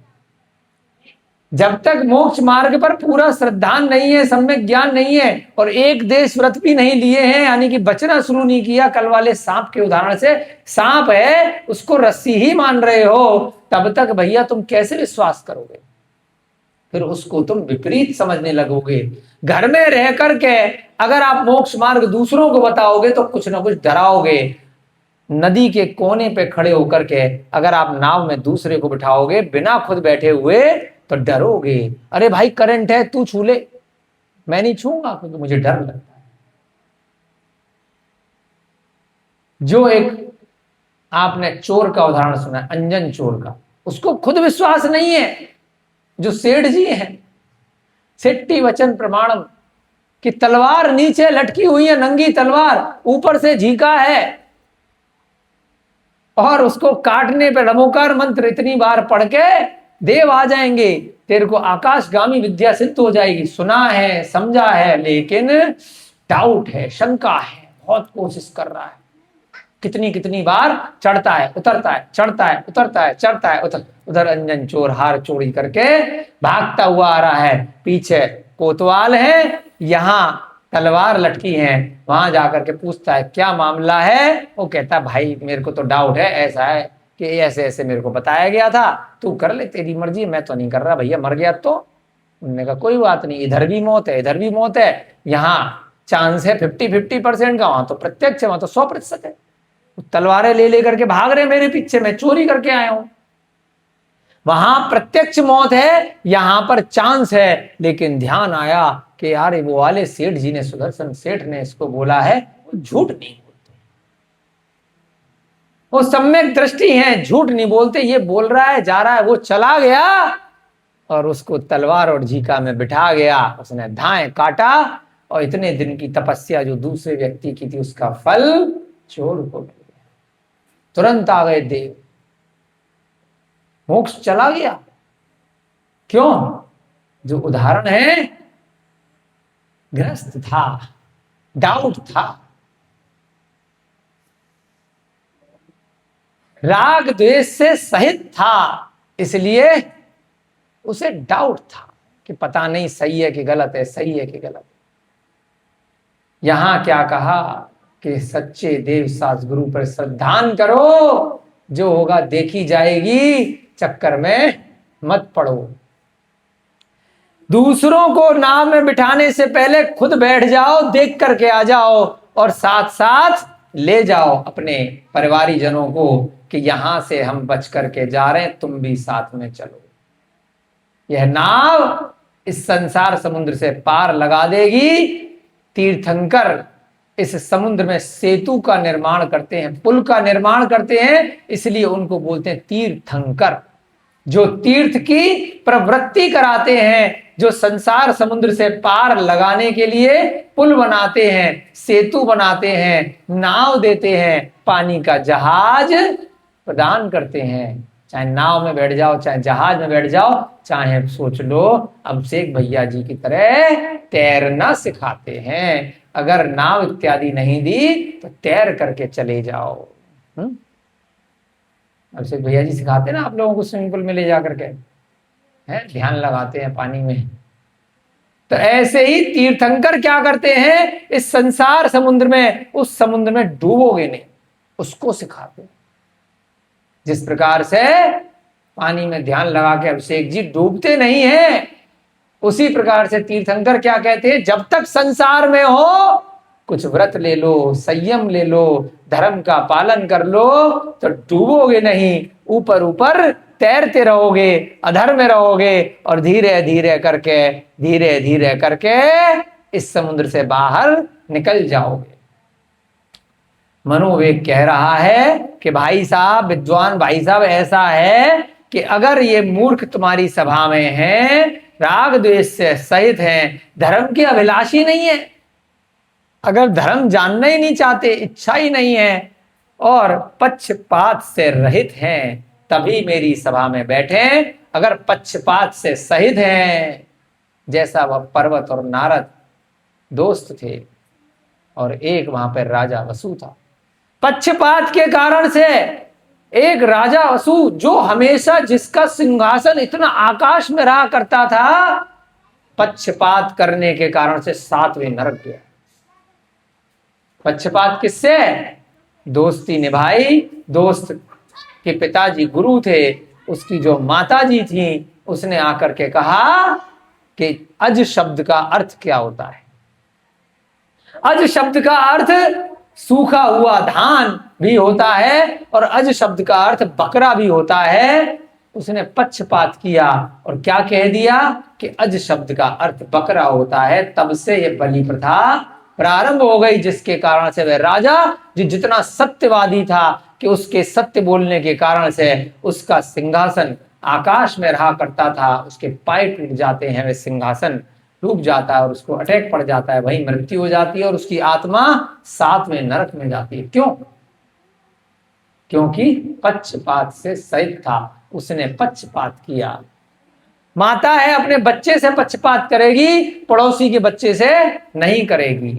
जब तक मोक्ष मार्ग पर पूरा श्रद्धान नहीं है, सम्यक ज्ञान नहीं है, और एक देश व्रत भी नहीं लिए हैं, यानी कि बचना शुरू नहीं किया, कल वाले सांप के उदाहरण से, सांप है उसको रस्सी ही मान रहे हो, तब तक भैया तुम कैसे विश्वास करोगे? फिर उसको तुम विपरीत समझने लगोगे। घर में रह करके अगर आप मोक्ष मार्ग दूसरों को बताओगे तो कुछ ना कुछ डराओगे। नदी के कोने पे खड़े होकर के अगर आप नाव में दूसरे को बिठाओगे बिना खुद बैठे हुए, तो डरोगे। अरे भाई करंट है, तू छू ले, मैं नहीं छूंगा क्योंकि मुझे डर लगता है। जो एक आपने चोर का उदाहरण सुना, अंजन चोर का, उसको खुद विश्वास नहीं है। जो सेठ जी हैं, सेट्टी वचन प्रमाणम, कि तलवार नीचे लटकी हुई है, नंगी तलवार, ऊपर से झीका है, और उसको काटने पे नमोकार मंत्र इतनी बार पढ़ के देव आ जाएंगे, तेरे को आकाशगामी विद्या सिद्ध हो जाएगी। सुना है, समझा है, लेकिन डाउट है, शंका है, बहुत कोशिश कर रहा है, कितनी कितनी बार चढ़ता है, उतरता है, चढ़ता है, उतरता है, चढ़ता है, उधर अंजन चोर हार चोरी करके भागता हुआ आ रहा है, पीछे कोतवाल है, यहाँ तलवार लटकी है। वहां जाकर के पूछता है क्या मामला है? वो कहता है भाई मेरे को तो डाउट है, ऐसा है कि ऐसे ऐसे मेरे को बताया गया था, तू कर ले, तेरी मर्जी, मैं तो नहीं कर रहा भैया, मर गया तो। उन्होंने कहा कोई बात नहीं, इधर भी मौत है, इधर भी मौत है, यहाँ चांस है 50-50% का, वहां तो प्रत्यक्ष है, वहां तो 100% है। तलवारें ले लेकर के भाग रहे मेरे पीछे, मैं चोरी करके आया हूं। वहां प्रत्यक्ष मौत है, यहां पर चांस है। लेकिन ध्यान आया कि यार वो वाले सेठ जी ने, सुदर्शन सेठ ने इसको बोला है, वो झूठ नहीं बोलते, वो सम्यक दृष्टि है, झूठ नहीं बोलते। ये बोल रहा है, जा रहा है, वो चला गया और उसको तलवार और झीका में बिठा गया, उसने धाए काटा, और इतने दिन की तपस्या जो दूसरे व्यक्ति की थी उसका फल चोर को, तुरंत आ गए देव, मोक्ष चला गया। क्यों? जो उदाहरण है ग्रस्त था, डाउट था, राग द्वेष से सहित था, इसलिए उसे डाउट था कि पता नहीं सही है कि गलत है, सही है कि गलत है। यहां क्या कहा कि सच्चे देव सास गुरु पर श्रद्धान करो, जो होगा देखी जाएगी, चक्कर में मत पड़ो। दूसरों को नाव में बिठाने से पहले खुद बैठ जाओ, देख करके आ जाओ, और साथ साथ ले जाओ अपने परिवारी जनों को कि यहां से हम बच करके जा रहे हैं, तुम भी साथ में चलो। यह नाव इस संसार समुद्र से पार लगा देगी। तीर्थंकर इस समुद्र में सेतु का निर्माण करते हैं, पुल का निर्माण करते हैं, इसलिए उनको बोलते हैं तीर्थंकर, जो तीर्थ की प्रवृत्ति कराते हैं, जो संसार समुद्र से पार लगाने के लिए पुल बनाते हैं, सेतु बनाते हैं, नाव देते हैं, पानी का जहाज प्रदान करते हैं। चाहे नाव में बैठ जाओ, चाहे जहाज में बैठ जाओ, चाहे सोच लो अभिषेक भैया जी की तरह तैरना सिखाते हैं। अगर नाव इत्यादि नहीं दी तो तैर करके चले जाओ। अभिषेक भैया जी सिखाते हैं ना आप लोगों को, स्विमिंग पूल में ले जा करके, है ध्यान लगाते हैं पानी में। तो ऐसे ही तीर्थंकर क्या करते हैं, इस संसार समुद्र में, उस समुद्र में डूबोगे नहीं, उसको सिखाते हैं। जिस प्रकार से पानी में ध्यान लगा के अभिषेक जी डूबते नहीं है, उसी प्रकार से तीर्थंकर क्या कहते हैं, जब तक संसार में हो कुछ व्रत ले लो, संयम ले लो, धर्म का पालन कर लो, तो डूबोगे नहीं, ऊपर ऊपर तैरते रहोगे, अधर में रहोगे, और धीरे धीरे करके इस समुद्र से बाहर निकल जाओगे। मनोवेग कह रहा है कि भाई साहब, विद्वान भाई साहब, ऐसा है कि अगर ये मूर्ख तुम्हारी सभा में हैं, राग द्वेष से सहित हैं, धर्म के अभिलाषी नहीं है, अगर धर्म जानना ही नहीं चाहते, इच्छा ही नहीं है, और पक्षपात से रहित हैं, तभी मेरी सभा में बैठे। अगर पक्षपात से सहित हैं, जैसा वह पर्वत और नारद दोस्त थे और एक वहां पर राजा वसु था, पक्षपात के कारण से एक राजा वसु, जो हमेशा जिसका सिंहासन इतना आकाश में रहा करता था, पक्षपात करने के कारण से 7वें नरक गया। पक्षपात किससे? दोस्ती निभाई, दोस्त के पिताजी गुरु थे, उसकी जो माताजी थी, उसने आकर के कहा कि अज शब्द का अर्थ क्या होता है। अज शब्द का अर्थ सूखा हुआ धान भी होता है और अज शब्द का अर्थ बकरा भी होता है। उसने पक्षपात किया और क्या कह दिया कि अज शब्द का अर्थ बकरा होता है। तब से यह बलि प्रथा प्रारंभ हो गई, जिसके कारण से वह राजा जो जितना सत्यवादी था कि उसके सत्य बोलने के कारण से उसका सिंहासन आकाश में रहा करता था, उसके पाय टूट जाते हैं, वह सिंहासन डूब जाता है और उसको अटैक पड़ जाता है, वहीं मृत्यु हो जाती है और उसकी आत्मा 7वें नरक में जाती है। क्यों? क्योंकि पक्षपात से सहित था, उसने पक्षपात किया। माता है, अपने बच्चे से पक्षपात करेगी, पड़ोसी के बच्चे से नहीं करेगी।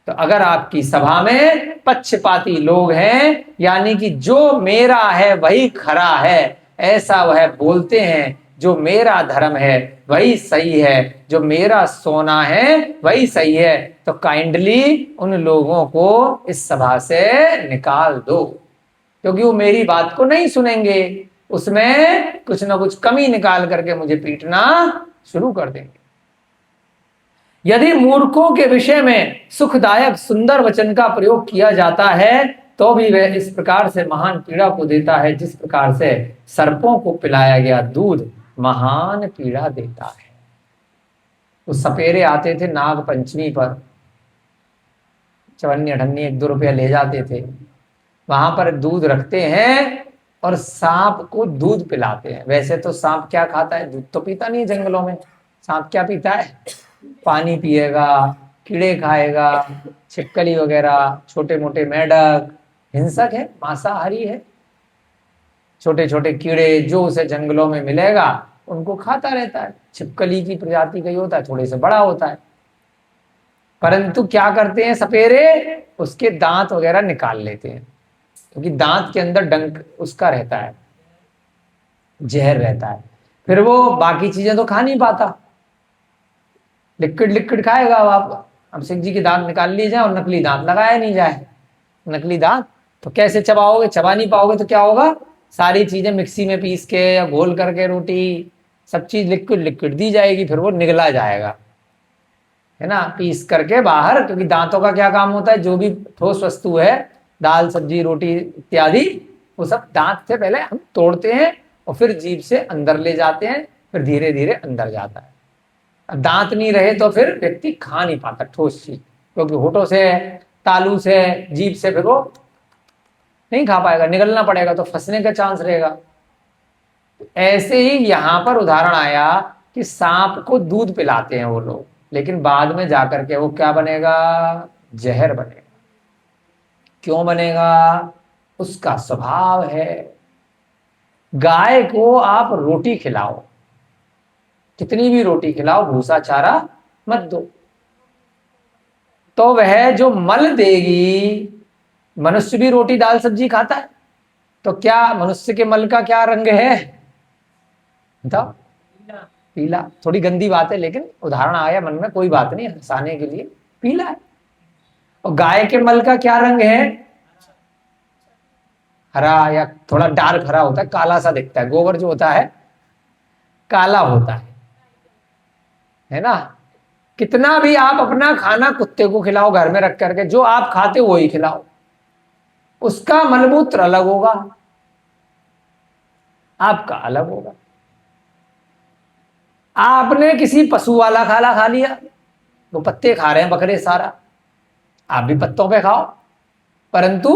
तो अगर आपकी सभा में पक्षपाती लोग हैं, यानी कि जो मेरा है वही खरा है, ऐसा वह बोलते हैं, जो मेरा धर्म है वही सही है, जो मेरा सोना है वही सही है, तो काइंडली उन लोगों को इस सभा से निकाल दो, क्योंकि वो मेरी बात को नहीं सुनेंगे, उसमें कुछ ना कुछ कमी निकाल करके मुझे पीटना शुरू कर देंगे। यदि मूर्खों के विषय में सुखदायक सुंदर वचन का प्रयोग किया जाता है, तो भी वह इस प्रकार से महान पीड़ा को देता है, जिस प्रकार से सर्पों को पिलाया गया दूध महान पीड़ा देता है। तो सपेरे आते थे नाग पंचमी पर, चवन्नी अठन्नी 1-2 रुपया ले जाते थे, वहां पर दूध रखते हैं और सांप को दूध पिलाते हैं। वैसे तो सांप क्या खाता है? दूध तो पीता नहीं है जंगलों में। सांप क्या पीता है? पानी पिएगा, कीड़े खाएगा, छिपकली वगैरह, छोटे मोटे मेढक, हिंसक है, मांसाहारी है। छोटे छोटे कीड़े जो उसे जंगलों में मिलेगा उनको खाता रहता है। छिपकली की प्रजाति का ही होता है, थोड़े से बड़ा होता है। परंतु क्या करते हैं सपेरे? उसके दांत वगैरह निकाल लेते हैं, क्योंकि दांत के अंदर डंक उसका रहता है, जहर रहता है। फिर वो बाकी चीजें तो खा नहीं पाता, लिक्विड लिक्विड खाएगा। अब सिंह जी के दांत निकाल लिए जाए और नकली दांत लगाया नहीं जाए, नकली दांत तो कैसे चबाओगे? चबा नहीं पाओगे तो क्या होगा? सारी चीजें मिक्सी में पीस के या घोल करके रोटी सब चीज लिक्विड लिक्विड दी जाएगी, फिर वो निगला जाएगा, है ना, पीस करके बाहर। क्योंकि दांतों का क्या काम होता है? जो भी ठोस वस्तु है, दाल सब्जी रोटी इत्यादि, वो सब दांत से पहले हम तोड़ते हैं और फिर जीभ से अंदर ले जाते हैं, फिर धीरे धीरे अंदर जाता है। अब दांत नहीं रहे तो फिर व्यक्ति खा नहीं पाता ठोस चीज, क्योंकि होठों से, तालू से, जीभ से फिर वो नहीं खा पाएगा, निगलना पड़ेगा तो फंसने का चांस रहेगा। ऐसे ही यहां पर उदाहरण आया कि सांप को दूध पिलाते हैं वो लोग, लेकिन बाद में जाकर के वो क्या बनेगा? जहर बनेगा। क्यों बनेगा? उसका स्वभाव है। गाय को आप रोटी खिलाओ, कितनी भी रोटी खिलाओ, भूसा चारा मत दो, तो वह जो मल देगी, मनुष्य भी रोटी दाल सब्जी खाता है, तो क्या मनुष्य के मल का क्या रंग है? बताओ। पीला। थोड़ी गंदी बात है, लेकिन उदाहरण आया मन में, कोई बात नहीं, हंसाने के लिए, पीला है। और गाय के मल का क्या रंग है? हरा या थोड़ा डार्क हरा होता है, काला सा दिखता है। गोबर जो होता है काला होता है ना। कितना भी आप अपना खाना कुत्ते को खिलाओ घर में रख करके, जो आप खाते हो वही खिलाओ, उसका मलमूत्र अलग होगा, आपका अलग होगा। आपने किसी पशु वाला खाना खा लिया, वो पत्ते खा रहे हैं बकरे सारा, आप भी पत्तों पे खाओ, परंतु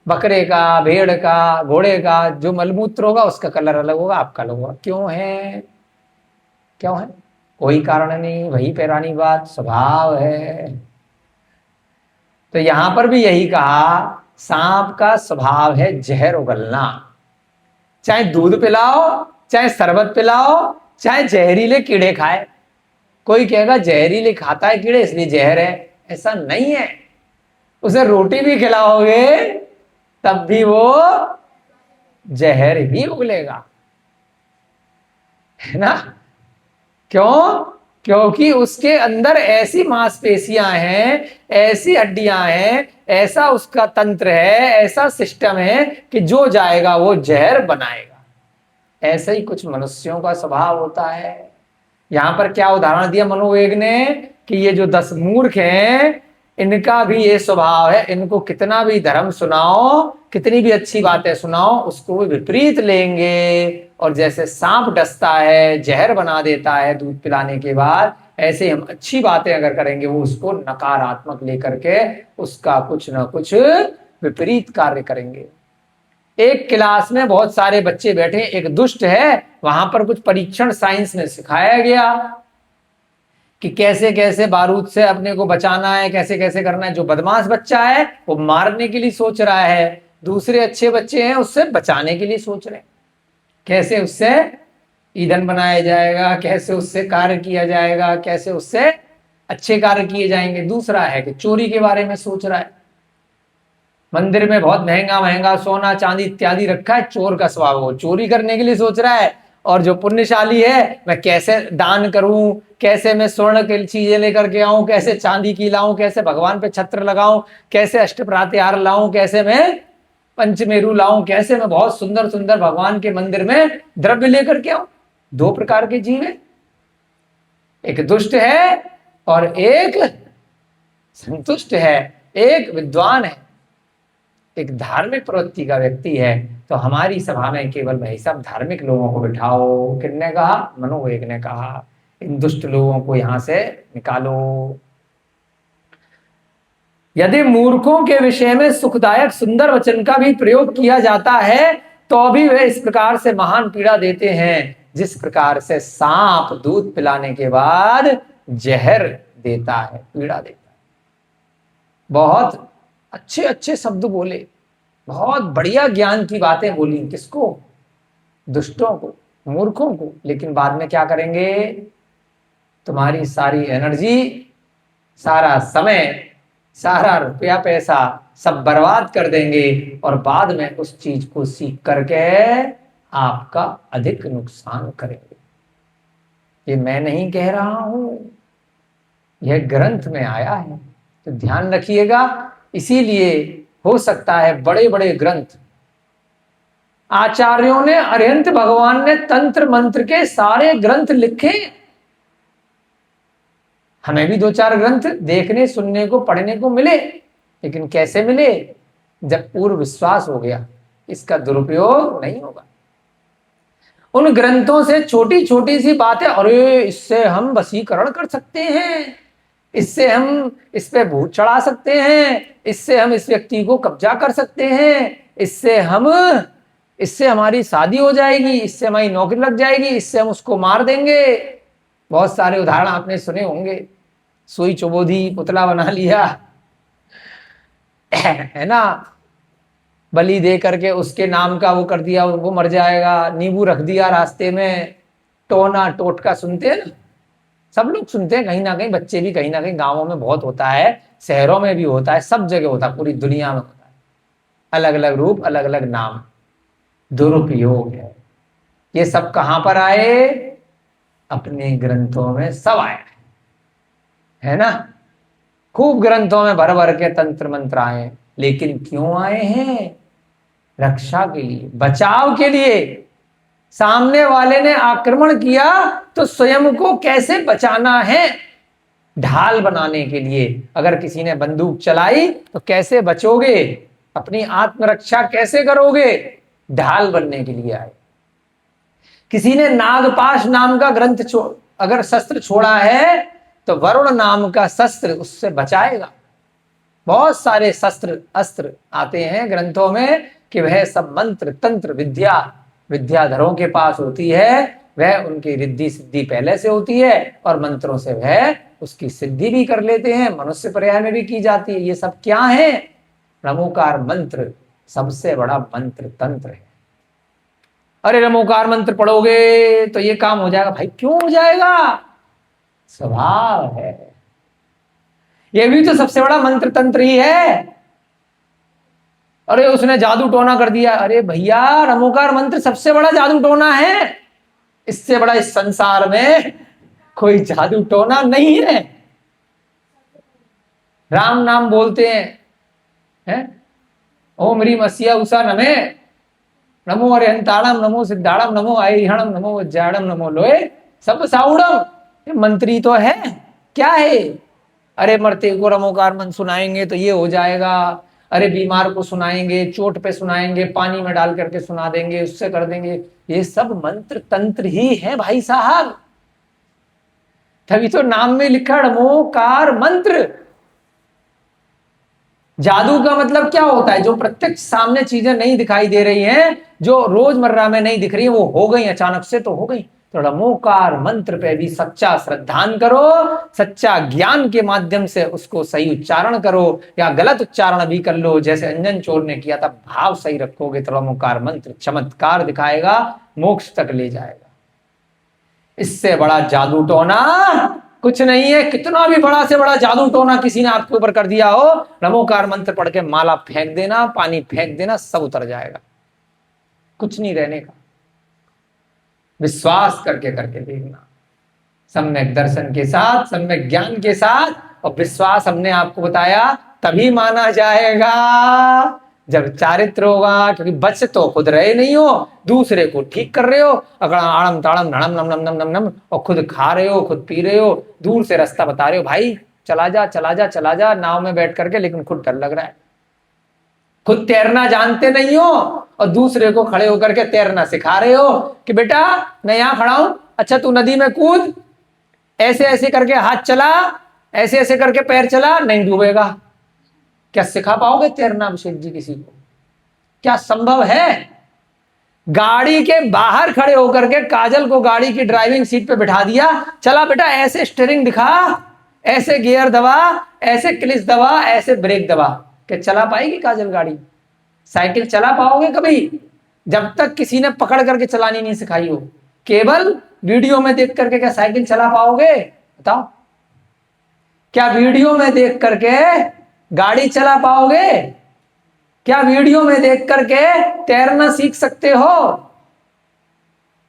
बकरे का, भेड़ का, घोड़े का जो मलमूत्र होगा उसका कलर अलग होगा, आपका अलग होगा। क्यों है? क्यों है? कोई कारण नहीं, वही पुरानी बात, स्वभाव है। तो यहां पर भी यही कहा, सांप का स्वभाव है जहर उगलना। चाहे दूध पिलाओ, चाहे शरबत पिलाओ, चाहे जहरीले कीड़े खाए। कोई कहेगा जहरीले खाता है कीड़े इसलिए जहर है, ऐसा नहीं है। उसे रोटी भी खिलाओगे तब भी वो जहर ही उगलेगा, है ना? क्यों? क्योंकि उसके अंदर ऐसी मांसपेशियां हैं, ऐसी हड्डियां हैं, ऐसा उसका तंत्र है, ऐसा सिस्टम है कि जो जाएगा वो जहर बनाएगा। ऐसा ही कुछ मनुष्यों का स्वभाव होता है। यहां पर क्या उदाहरण दिया मनोवेग ने कि ये जो 10 मूर्ख हैं इनका भी ये स्वभाव है, इनको कितना भी धर्म सुनाओ, कितनी भी अच्छी बातें सुनाओ, उसको भी विपरीत लेंगे। और जैसे सांप डसता है, जहर बना देता है दूध पिलाने के बाद, ऐसे हम अच्छी बातें अगर करेंगे वो उसको नकारात्मक लेकर के उसका कुछ ना कुछ विपरीत कार्य करेंगे। एक क्लास में बहुत सारे बच्चे बैठे, एक दुष्ट है, वहां पर कुछ परीक्षण साइंस में सिखाया गया कि कैसे कैसे बारूद से अपने को बचाना है, कैसे कैसे करना है। जो बदमाश बच्चा है वो मारने के लिए सोच रहा है, दूसरे अच्छे बच्चे हैं उससे बचाने के लिए सोच रहे हैं, कैसे उससे ईंधन बनाया जाएगा, कैसे उससे कार्य किया जाएगा, कैसे उससे अच्छे कार्य किए जाएंगे। दूसरा है कि चोरी के बारे में सोच रहा है, मंदिर में बहुत महंगा महंगा सोना चांदी इत्यादि रखा है, चोर का स्वभाव, वो चोरी करने के लिए सोच रहा है। और जो पुण्यशाली है, मैं कैसे दान करूं, कैसे मैं स्वर्ण की चीजें लेकर के आऊं, कैसे चांदी की लाऊं, कैसे भगवान पे छत्र लगाऊं, कैसे अष्टप्रात्यार लाऊं, कैसे मैं पंचमेरु लाऊं, कैसे मैं बहुत सुंदर सुंदर भगवान के मंदिर में द्रव्य लेकर के आऊं। 2 प्रकार के जीव है, एक दुष्ट है और एक संतुष्ट है, एक विद्वान है, एक धार्मिक प्रवृत्ति का व्यक्ति है। तो हमारी सभा में केवल भाई साहब धार्मिक लोगों को बिठाओ, किसने कहा? मनोवेग ने कहा। इन दुष्ट लोगों को यहां से निकालो। यदि मूर्खों के विषय में सुखदायक सुंदर वचन का भी प्रयोग किया जाता है तो भी वे इस प्रकार से महान पीड़ा देते हैं जिस प्रकार से सांप दूध पिलाने के बाद जहर देता है, पीड़ा देता है। बहुत अच्छे अच्छे शब्द बोले, बहुत बढ़िया ज्ञान की बातें बोली, किसको? दुष्टों को, मूर्खों को। लेकिन बाद में क्या करेंगे? तुम्हारी सारी एनर्जी, सारा समय, सारा रुपया पैसा सब बर्बाद कर देंगे और बाद में उस चीज को सीख करके आपका अधिक नुकसान करेंगे। ये मैं नहीं कह रहा हूं, यह ग्रंथ में आया है, तो ध्यान रखिएगा। इसीलिए हो सकता है बड़े बड़े ग्रंथ आचार्यों ने, अरिहंत भगवान ने तंत्र मंत्र के सारे ग्रंथ लिखे। हमें भी 2-4 ग्रंथ देखने, सुनने को, पढ़ने को मिले, लेकिन कैसे मिले? जब पूर्व विश्वास हो गया, इसका दुरुपयोग नहीं होगा। उन ग्रंथों से छोटी छोटी सी बातें, अरे इससे हम वशीकरण कर सकते हैं, इससे हम इस पे भूत चढ़ा सकते हैं, इससे हम इस व्यक्ति को कब्जा कर सकते हैं, इससे हमारी शादी हो जाएगी, इससे हमारी नौकरी लग जाएगी, इससे हम उसको मार देंगे। बहुत सारे उदाहरण आपने सुने होंगे। सुई चुबोधी, पुतला बना लिया, है ना, बलि दे करके उसके नाम का वो कर दिया, वो मर जाएगा। नींबू रख दिया रास्ते में, टोना टोटका सुनते हैं ना, सब लोग सुनते हैं, कहीं ना कहीं बच्चे भी, कहीं ना कहीं गांवों में बहुत होता है, शहरों में भी होता है, सब जगह होता है, पूरी दुनिया में होता है। अलग अलग रूप, अलग अलग नाम, दुरुपयोग है। ये सब कहां पर आए? अपने ग्रंथों में सब आया है ना। खूब ग्रंथों में भर भर के तंत्र मंत्र आए, लेकिन क्यों आए हैं? रक्षा के लिए, बचाव के लिए। सामने वाले ने आक्रमण किया तो स्वयं को कैसे बचाना है, ढाल बनाने के लिए। अगर किसी ने बंदूक चलाई तो कैसे बचोगे, अपनी आत्मरक्षा कैसे करोगे, ढाल बनने के लिए आए। किसी ने नागपाश नाम का ग्रंथ अगर शस्त्र छोड़ा है तो वरुण नाम का शस्त्र उससे बचाएगा। बहुत सारे शस्त्र अस्त्र आते हैं ग्रंथों में कि वह सब मंत्र तंत्र विद्या विद्याधरों के पास होती है, वह उनकी रिद्धि सिद्धि पहले से होती है और मंत्रों से वह उसकी सिद्धि भी कर लेते हैं, मनुष्य पर्याय में भी की जाती है। ये सब क्या है? रमोकार मंत्र सबसे बड़ा मंत्र तंत्र है। अरे रमोकार मंत्र पढ़ोगे तो ये काम हो जाएगा। भाई क्यों हो जाएगा? स्वभाव है। ये भी तो सबसे बड़ा मंत्र तंत्र ही है। अरे उसने जादू टोना कर दिया। अरे भैया रमोकार मंत्र सबसे बड़ा जादू टोना है। इससे बड़ा इस संसार में कोई जादू टोना नहीं है। राम नाम बोलते हैं, ओम ह्रीम अस्या उषा नमे, नमो अरिहंताणम, नमो सिद्धाणम, नमो अरिहणम, नमो वज्राणम, नमो लोए सब साउड़म। ये मंत्री तो है, क्या है? अरे मरते को रमोकार मंत्र सुनाएंगे तो ये हो जाएगा। अरे बीमार को सुनाएंगे, चोट पे सुनाएंगे, पानी में डाल करके सुना देंगे, उससे कर देंगे। ये सब मंत्र तंत्र ही है भाई साहब। तभी तो नाम में लिखा रमोकार मंत्र। जादू का मतलब क्या होता है? जो प्रत्यक्ष सामने चीजें नहीं दिखाई दे रही हैं, जो रोजमर्रा में नहीं दिख रही है, वो हो गई अचानक से तो हो गई। तो रमोकार मंत्र पे भी सच्चा श्रद्धान करो, सच्चा ज्ञान के माध्यम से उसको सही उच्चारण करो, या गलत उच्चारण भी कर लो जैसे अंजन चोर ने किया था। भाव सही रखोगे तो रमोकार मंत्र चमत्कार दिखाएगा, मोक्ष तक ले जाएगा। इससे बड़ा जादू टोना कुछ नहीं है। कितना भी बड़ा से बड़ा जादू टोना किसी ने आपके ऊपर कर दिया हो, रमोकार मंत्र पढ़ के माला फेंक देना, पानी फेंक देना, सब उतर जाएगा, कुछ नहीं रहने का। विश्वास करके करके देखना, सम्यक दर्शन के साथ, सम्यक ज्ञान के साथ। और विश्वास हमने आपको बताया तभी माना जाएगा जब चारित्र होगा। क्योंकि बच तो खुद रहे नहीं हो, दूसरे को ठीक कर रहे हो, अगर आड़म ताड़म नड़म नम नम नम नम नम, और खुद खा रहे हो, खुद पी रहे हो, दूर से रास्ता बता रहे हो, भाई चला जा चला जा चला जा नाव में बैठ करके, लेकिन खुद डर लग रहा है। खुद तैरना जानते नहीं हो और दूसरे को खड़े होकर के तैरना सिखा रहे हो कि बेटा मैं यहां खड़ा हूं, अच्छा तू नदी में कूद, ऐसे ऐसे करके हाथ चला, ऐसे ऐसे करके पैर चला, नहीं डूबेगा। क्या सिखा पाओगे तैरना अभिषेक जी किसी को? क्या संभव है? गाड़ी के बाहर खड़े होकर के काजल को गाड़ी की ड्राइविंग सीट पे बिठा दिया, चला बेटा ऐसे स्टीयरिंग दिखा, ऐसे गियर दबा, ऐसे क्लिच दबा, ऐसे ब्रेक दबा। क्या चला पाएगी काजल गाड़ी? साइकिल चला पाओगे कभी? जब तक किसी ने पकड़ करके चलानी नहीं सिखाई हो। केवल वीडियो में देख करके क्या साइकिल चला पाओगे? बताओ, क्या वीडियो में देख करके गाड़ी चला पाओगे? क्या वीडियो में देख करके तैरना सीख सकते हो?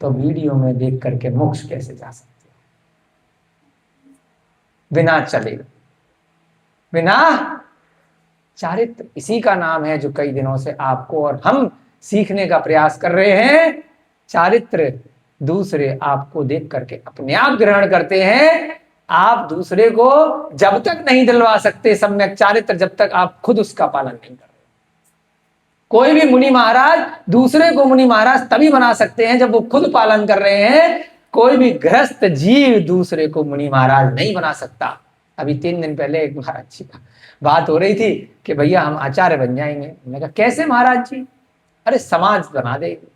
तो वीडियो में देख करके मोक्ष कैसे जा सकते हो? बिना चले, बिना चारित्र। इसी का नाम है जो कई दिनों से आपको और हम सीखने का प्रयास कर रहे हैं। चारित्र दूसरे आपको देख करके अपने आप ग्रहण करते हैं। आप दूसरे को जब तक नहीं दिलवा सकते सम्यक चारित्र, जब तक आप खुद उसका पालन नहीं कर रहे। कोई भी मुनि महाराज दूसरे को मुनि महाराज तभी बना सकते हैं जब वो खुद पालन कर रहे हैं। कोई भी गृहस्थ जीव दूसरे को मुनि महाराज नहीं बना सकता। अभी 3 दिन पहले एक महाराज जी का बात हो रही थी कि भैया हम आचार्य बन जाएंगे। मैंने कहा कैसे महाराज जी? अरे समाज बना देगी।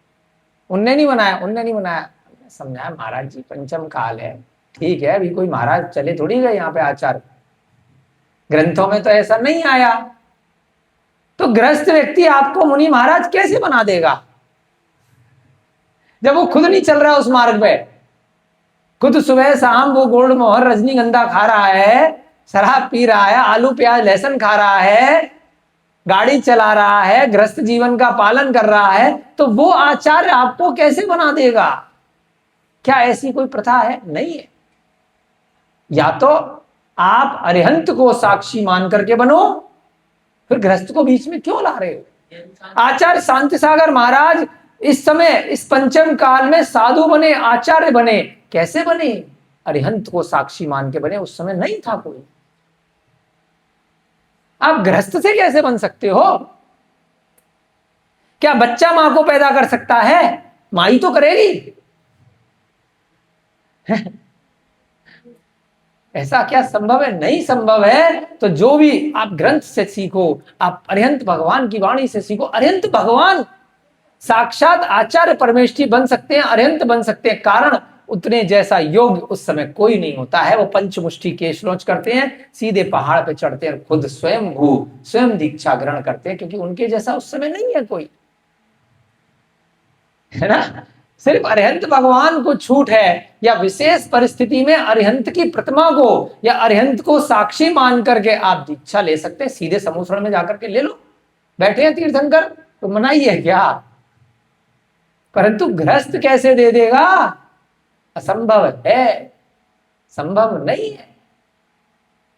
उनने नहीं बनाया, उनने नहीं बनाया। समझाया महाराज जी पंचम काल है, ठीक है, अभी कोई महाराज चले थोड़ी गए यहाँ पे आचार्य, ग्रंथों में तो ऐसा नहीं आया। तो गृहस्थ व्यक्ति आपको मुनि महाराज कैसे बना देगा जब वो खुद नहीं चल रहा उस मार्ग पे? खुद सुबह शाम वो गोल्ड मोहर रजनीगंधा खा रहा है, शराब पी रहा है, आलू प्याज लहसुन खा रहा है, गाड़ी चला रहा है, गृहस्थ जीवन का पालन कर रहा है, तो वो आचार्य आपको कैसे बना देगा? क्या ऐसी कोई प्रथा है? नहीं है। या तो आप अरिहंत को साक्षी मान करके बनो, फिर गृहस्थ को बीच में क्यों ला रहे हो? आचार्य शांति सागर महाराज इस समय इस पंचम काल में साधु बने, आचार्य बने। कैसे बने? अरिहंत को साक्षी मान के बने। उस समय नहीं था कोई। आप गृहस्थ से कैसे बन सकते हो? क्या बच्चा मां को पैदा कर सकता है? मां ही तो करेगी। ऐसा क्या संभव है? नहीं संभव है। तो जो भी आप ग्रंथ से सीखो, आप अरिहंत भगवान की वाणी से सीखो। अरिहंत भगवान साक्षात आचार्य परमेष्ठी बन सकते हैं, अरिहंत बन सकते हैं, कारण उतने जैसा योग्य उस समय कोई नहीं होता है। वो पंचमुष्टि केश लॉन्च करते हैं, सीधे पहाड़ पे चढ़ते हैं, खुद स्वयं दीक्षा ग्रहण करते हैं, क्योंकि उनके जैसा उस समय नहीं है कोई, है ना। सिर्फ अरिहंत भगवान को छूट है, या विशेष परिस्थिति में अरिहंत की प्रतिमा को या अरिहंत को साक्षी मान करके आप दीक्षा ले सकते हैं। सीधे समुद्र में जाकर के ले लो, बैठे हैं तीर्थंकर तो मनाही है क्या? परंतु गृहस्थ कैसे दे देगा? असंभव है, संभव नहीं है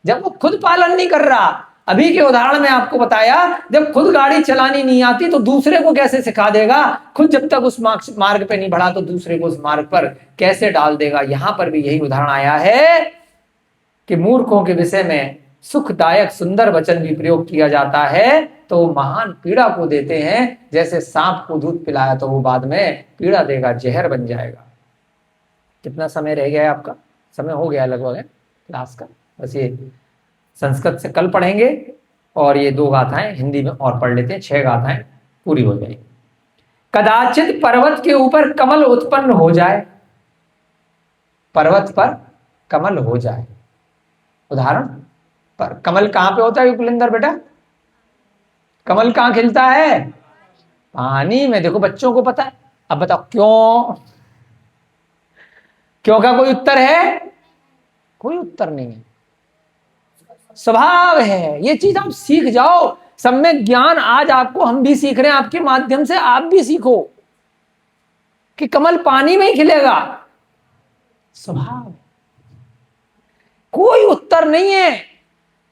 जब वो खुद पालन नहीं कर रहा। अभी के उदाहरण में आपको बताया, जब खुद गाड़ी चलानी नहीं आती तो दूसरे को कैसे सिखा देगा? खुद जब तक उस मार्ग पे नहीं बढ़ा तो दूसरे को उस मार्ग पर कैसे डाल देगा? यहां पर भी यही उदाहरण आया है कि मूर्खों के विषय में सुखदायक सुंदर वचन भी प्रयोग किया जाता है तो महान पीड़ा को देते हैं। जैसे सांप को दूध पिलाया तो वो बाद में पीड़ा देगा, जहर बन जाएगा। कितना समय रह गया है आपका? समय हो गया लगभग है क्लास का। बस ये संस्कृत से कल पढ़ेंगे और ये 2 गाथाएं हिंदी में और पढ़ लेते हैं, 6 गाथाएं पूरी हो जाएंगी। कदाचित पर्वत के ऊपर कमल उत्पन्न हो जाए, पर्वत पर कमल हो जाए। उदाहरण पर कमल कहां पे होता है युगलेंद्र बेटा? कमल कहां खिलता है? पानी में। देखो बच्चों को पता है। अब बताओ क्यों? क्यों का कोई उत्तर है? कोई उत्तर नहीं है, स्वभाव है। ये चीज आप सीख जाओ। सम्यक ज्ञान आज आपको हम भी सीख रहे हैं, आपके माध्यम से आप भी सीखो कि कमल पानी में ही खिलेगा। स्वभाव, कोई उत्तर नहीं है।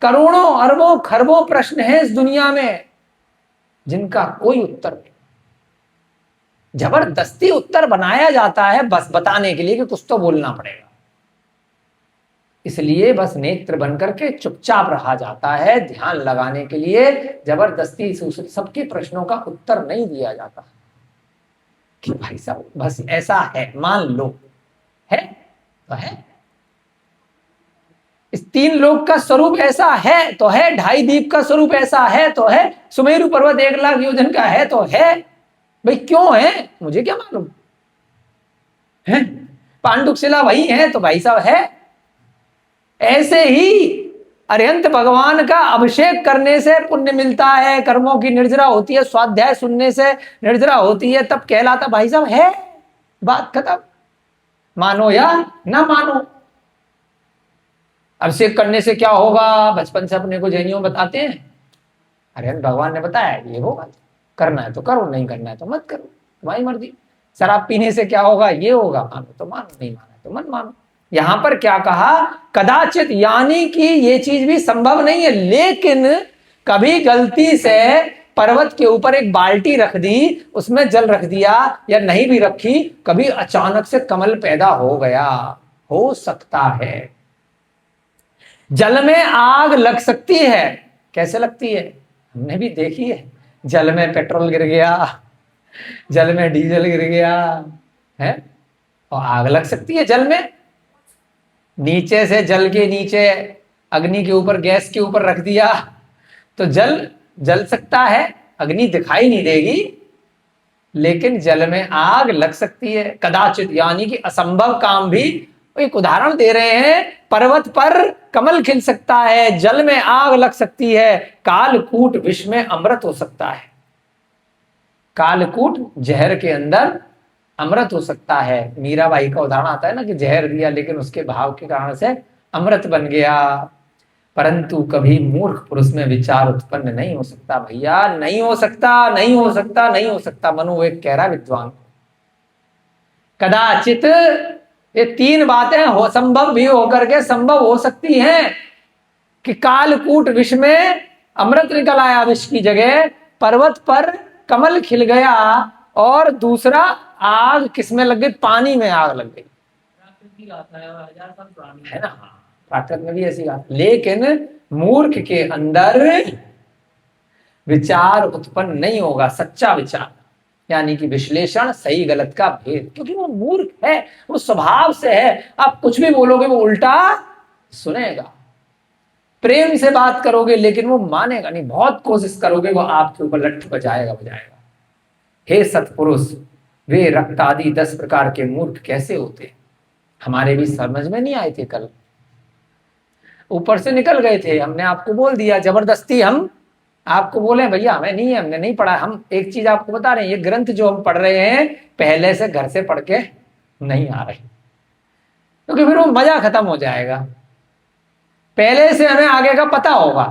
करोड़ों अरबों खरबों प्रश्न हैं इस दुनिया में जिनका कोई उत्तर नहीं। जबरदस्ती उत्तर बनाया जाता है बस बताने के लिए कि कुछ तो बोलना पड़ेगा, इसलिए बस नेत्र बनकर के चुपचाप रहा जाता है। ध्यान लगाने के लिए जबरदस्ती सबके प्रश्नों का उत्तर नहीं दिया जाता कि भाई साहब बस ऐसा है, मान लो है तो है। इस 3 लोक का स्वरूप ऐसा है तो है, 2.5 द्वीप का स्वरूप ऐसा है तो है, सुमेरु पर्वत 1 लाख योजन का है तो है। भाई क्यों है मुझे क्या मालूम है? पांडुक शिला वही है तो भाई साहब है। ऐसे ही अरिहंत भगवान का अभिषेक करने से पुण्य मिलता है, कर्मों की निर्जरा होती है, स्वाध्याय सुनने से निर्जरा होती है, तब कहलाता भाई साहब है। बात खत्म, मानो या ना मानो। अभिषेक करने से क्या होगा? बचपन से अपने को जैनियों बताते हैं, अरिहंत भगवान ने बताया ये होगा, करना है तो करो, नहीं करना है तो मत करो, तुम्हारी मर्जी। शराब पीने से क्या होगा? ये होगा, मानो तो मानो, नहीं माना तो मत मानो। यहां पर क्या कहा? कदाचित, यानी कि ये चीज भी संभव नहीं है। लेकिन कभी गलती से पर्वत के ऊपर एक बाल्टी रख दी, उसमें जल रख दिया या नहीं भी रखी, कभी अचानक से कमल पैदा हो गया, हो सकता है। जल में आग लग सकती है। कैसे लगती है? हमने भी देखी है। जल में पेट्रोल गिर गया, जल में डीजल गिर गया है और आग लग सकती है जल में। नीचे से, जल के नीचे अग्नि के ऊपर, गैस के ऊपर रख दिया तो जल जल सकता है, अग्नि दिखाई नहीं देगी लेकिन जल में आग लग सकती है। कदाचित यानी कि असंभव काम भी। एक उदाहरण दे रहे हैं, पर्वत पर कमल खिल सकता है, जल में आग लग सकती है, कालकूट विष में अमृत हो सकता है। कालकूट जहर के अंदर अमृत हो सकता है। मीराबाई का उदाहरण आता है ना कि जहर दिया लेकिन उसके भाव के कारण से अमृत बन गया। परंतु कभी मूर्ख पुरुष में विचार उत्पन्न नहीं हो सकता भैया, नहीं हो सकता, नहीं हो सकता, नहीं हो सकता। मनु एक कह रहा विद्वान, कदाचित ये 3 बातें हो संभव भी होकर के संभव हो सकती हैं कि कालकूट विष में अमृत निकल आया, विष की जगह पर्वत पर कमल खिल गया, और दूसरा आग किसमें लग गई? पानी में आग लग गई। है ना, प्राकृत में भी ऐसी बात। लेकिन मूर्ख के अंदर विचार उत्पन्न नहीं होगा, सच्चा विचार, यानी कि विश्लेषण, सही गलत का भेद, क्योंकि वो मूर्ख है, वो स्वभाव से है। आप कुछ भी बोलोगे वो उल्टा सुनेगा। प्रेम से बात करोगे लेकिन वो मानेगा नहीं, बहुत कोशिश करोगे वो आपके ऊपर लठ बजाएगा बजाएगा। हे सत्पुरुष, वे रक्त आदि 10 प्रकार के मूर्ख कैसे होते, हमारे भी समझ में नहीं आए थे, कल ऊपर से निकल गए थे, हमने आपको बोल दिया जबरदस्ती। हम आपको बोले भैया हमें नहीं है, हमने नहीं पढ़ा। हम एक चीज आपको बता रहे हैं, ये ग्रंथ जो हम पढ़ रहे हैं पहले से घर से पढ़ के नहीं आ रहे, क्योंकि फिर वो मजा खत्म हो जाएगा। पहले से हमें आगे का पता होगा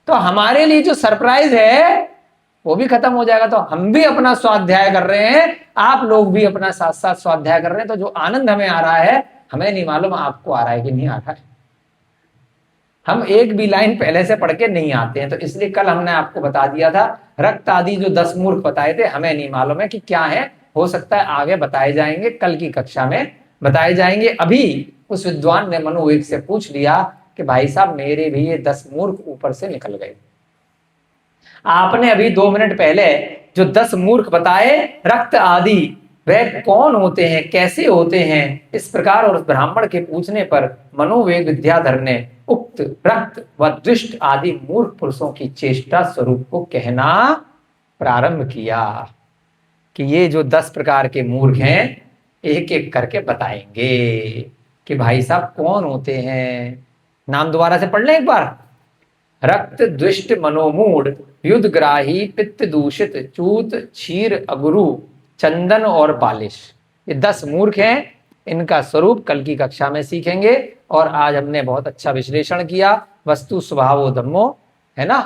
तो हमारे लिए जो सरप्राइज है वो भी खत्म हो जाएगा। तो हम भी अपना स्वाध्याय कर रहे हैं, आप लोग भी अपना साथ साथ स्वाध्याय कर रहे हैं। तो जो आनंद हमें आ रहा है, हमें नहीं मालूम आपको आ रहा है कि नहीं आ रहा है। हम एक भी लाइन पहले से पढ़ के नहीं आते हैं, तो इसलिए कल हमने आपको बता दिया था रक्त आदि जो 10 मूर्ख बताए थे, हमें नहीं मालूम है कि क्या है। हो सकता है आगे बताए जाएंगे, कल की कक्षा में बताए जाएंगे। अभी उस विद्वान ने मनोवेग से पूछ लिया कि भाई साहब मेरे भी ये 10 मूर्ख ऊपर से निकल गए। आपने अभी 2 मिनट पहले जो 10 मूर्ख बताए रक्त आदि, वह कौन होते हैं, कैसे होते हैं, इस प्रकार और उस ब्राह्मण के पूछने पर मनोवेग विद्याधर ने उक्त रक्त व दुष्ट आदि मूर्ख पुरुषों की चेष्टा स्वरूप को कहना प्रारंभ किया कि ये जो 10 प्रकार के मूर्ख हैं एक एक करके बताएंगे कि भाई साहब कौन होते हैं। नाम दोबारा से पढ़ लें एक बार। रक्त दुष्ट मनोमूढ़, युद्धग्राही, पित्त दूषित, चूत, क्षीर, अगुरु, चंदन और बालिश, ये 10 मूर्ख हैं। इनका स्वरूप कल की कक्षा में सीखेंगे। और आज हमने बहुत अच्छा विश्लेषण किया, वस्तु स्वभावो धम्मो, है ना।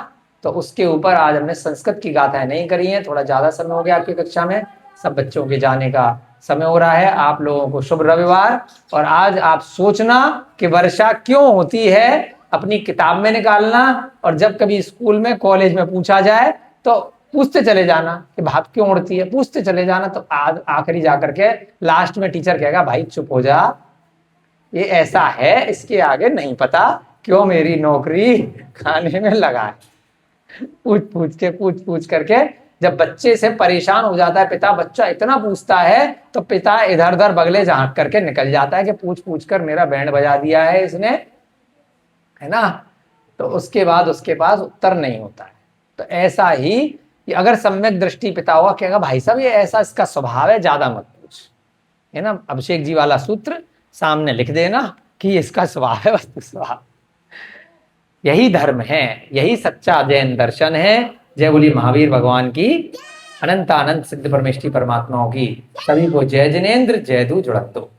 तो उसके ऊपर आज हमने संस्कृत की गाथाएं नहीं करी हैं, थोड़ा ज्यादा समय हो गया आपकी कक्षा में, सब बच्चों के जाने का समय हो रहा है। आप लोगों को शुभ रविवार। और आज आप सोचना कि वर्षा क्यों होती है, अपनी किताब में निकालना, और जब कभी स्कूल में कॉलेज में पूछा जाए तो पूछते चले जाना कि भाप क्यों उड़ती है, पूछते चले जाना। तो आज आखिरी जाकर के लास्ट में टीचर कहेगा भाई चुप हो जा, ये ऐसा है, इसके आगे नहीं पता, क्यों मेरी नौकरी खाने में लगा है। पूछ पूछ करके जब बच्चे से परेशान हो जाता है पिता, बच्चा इतना पूछता है तो पिता इधर उधर बगले झांक करके निकल जाता है कि पूछ पूछ कर मेरा बैंड बजा दिया है इसने, है ना। तो उसके बाद उसके पास उत्तर नहीं होता है। तो ऐसा ही अगर सम्यक दृष्टि पिता हुआ, कहेगा भाई साहब ये ऐसा इसका स्वभाव है, ज्यादा मत पूछ, है ना। अभिषेक जी वाला सूत्र सामने लिख देना कि इसका स्वभाव है, वस्तु स्वभाव। यही धर्म है, यही सच्चा जैन दर्शन है। जय बोली महावीर भगवान की, अनंत अनंत सिद्ध परमेष्ठी परमात्माओं की। सभी को जय जिनेन्द्र, जय दू जुड़तो।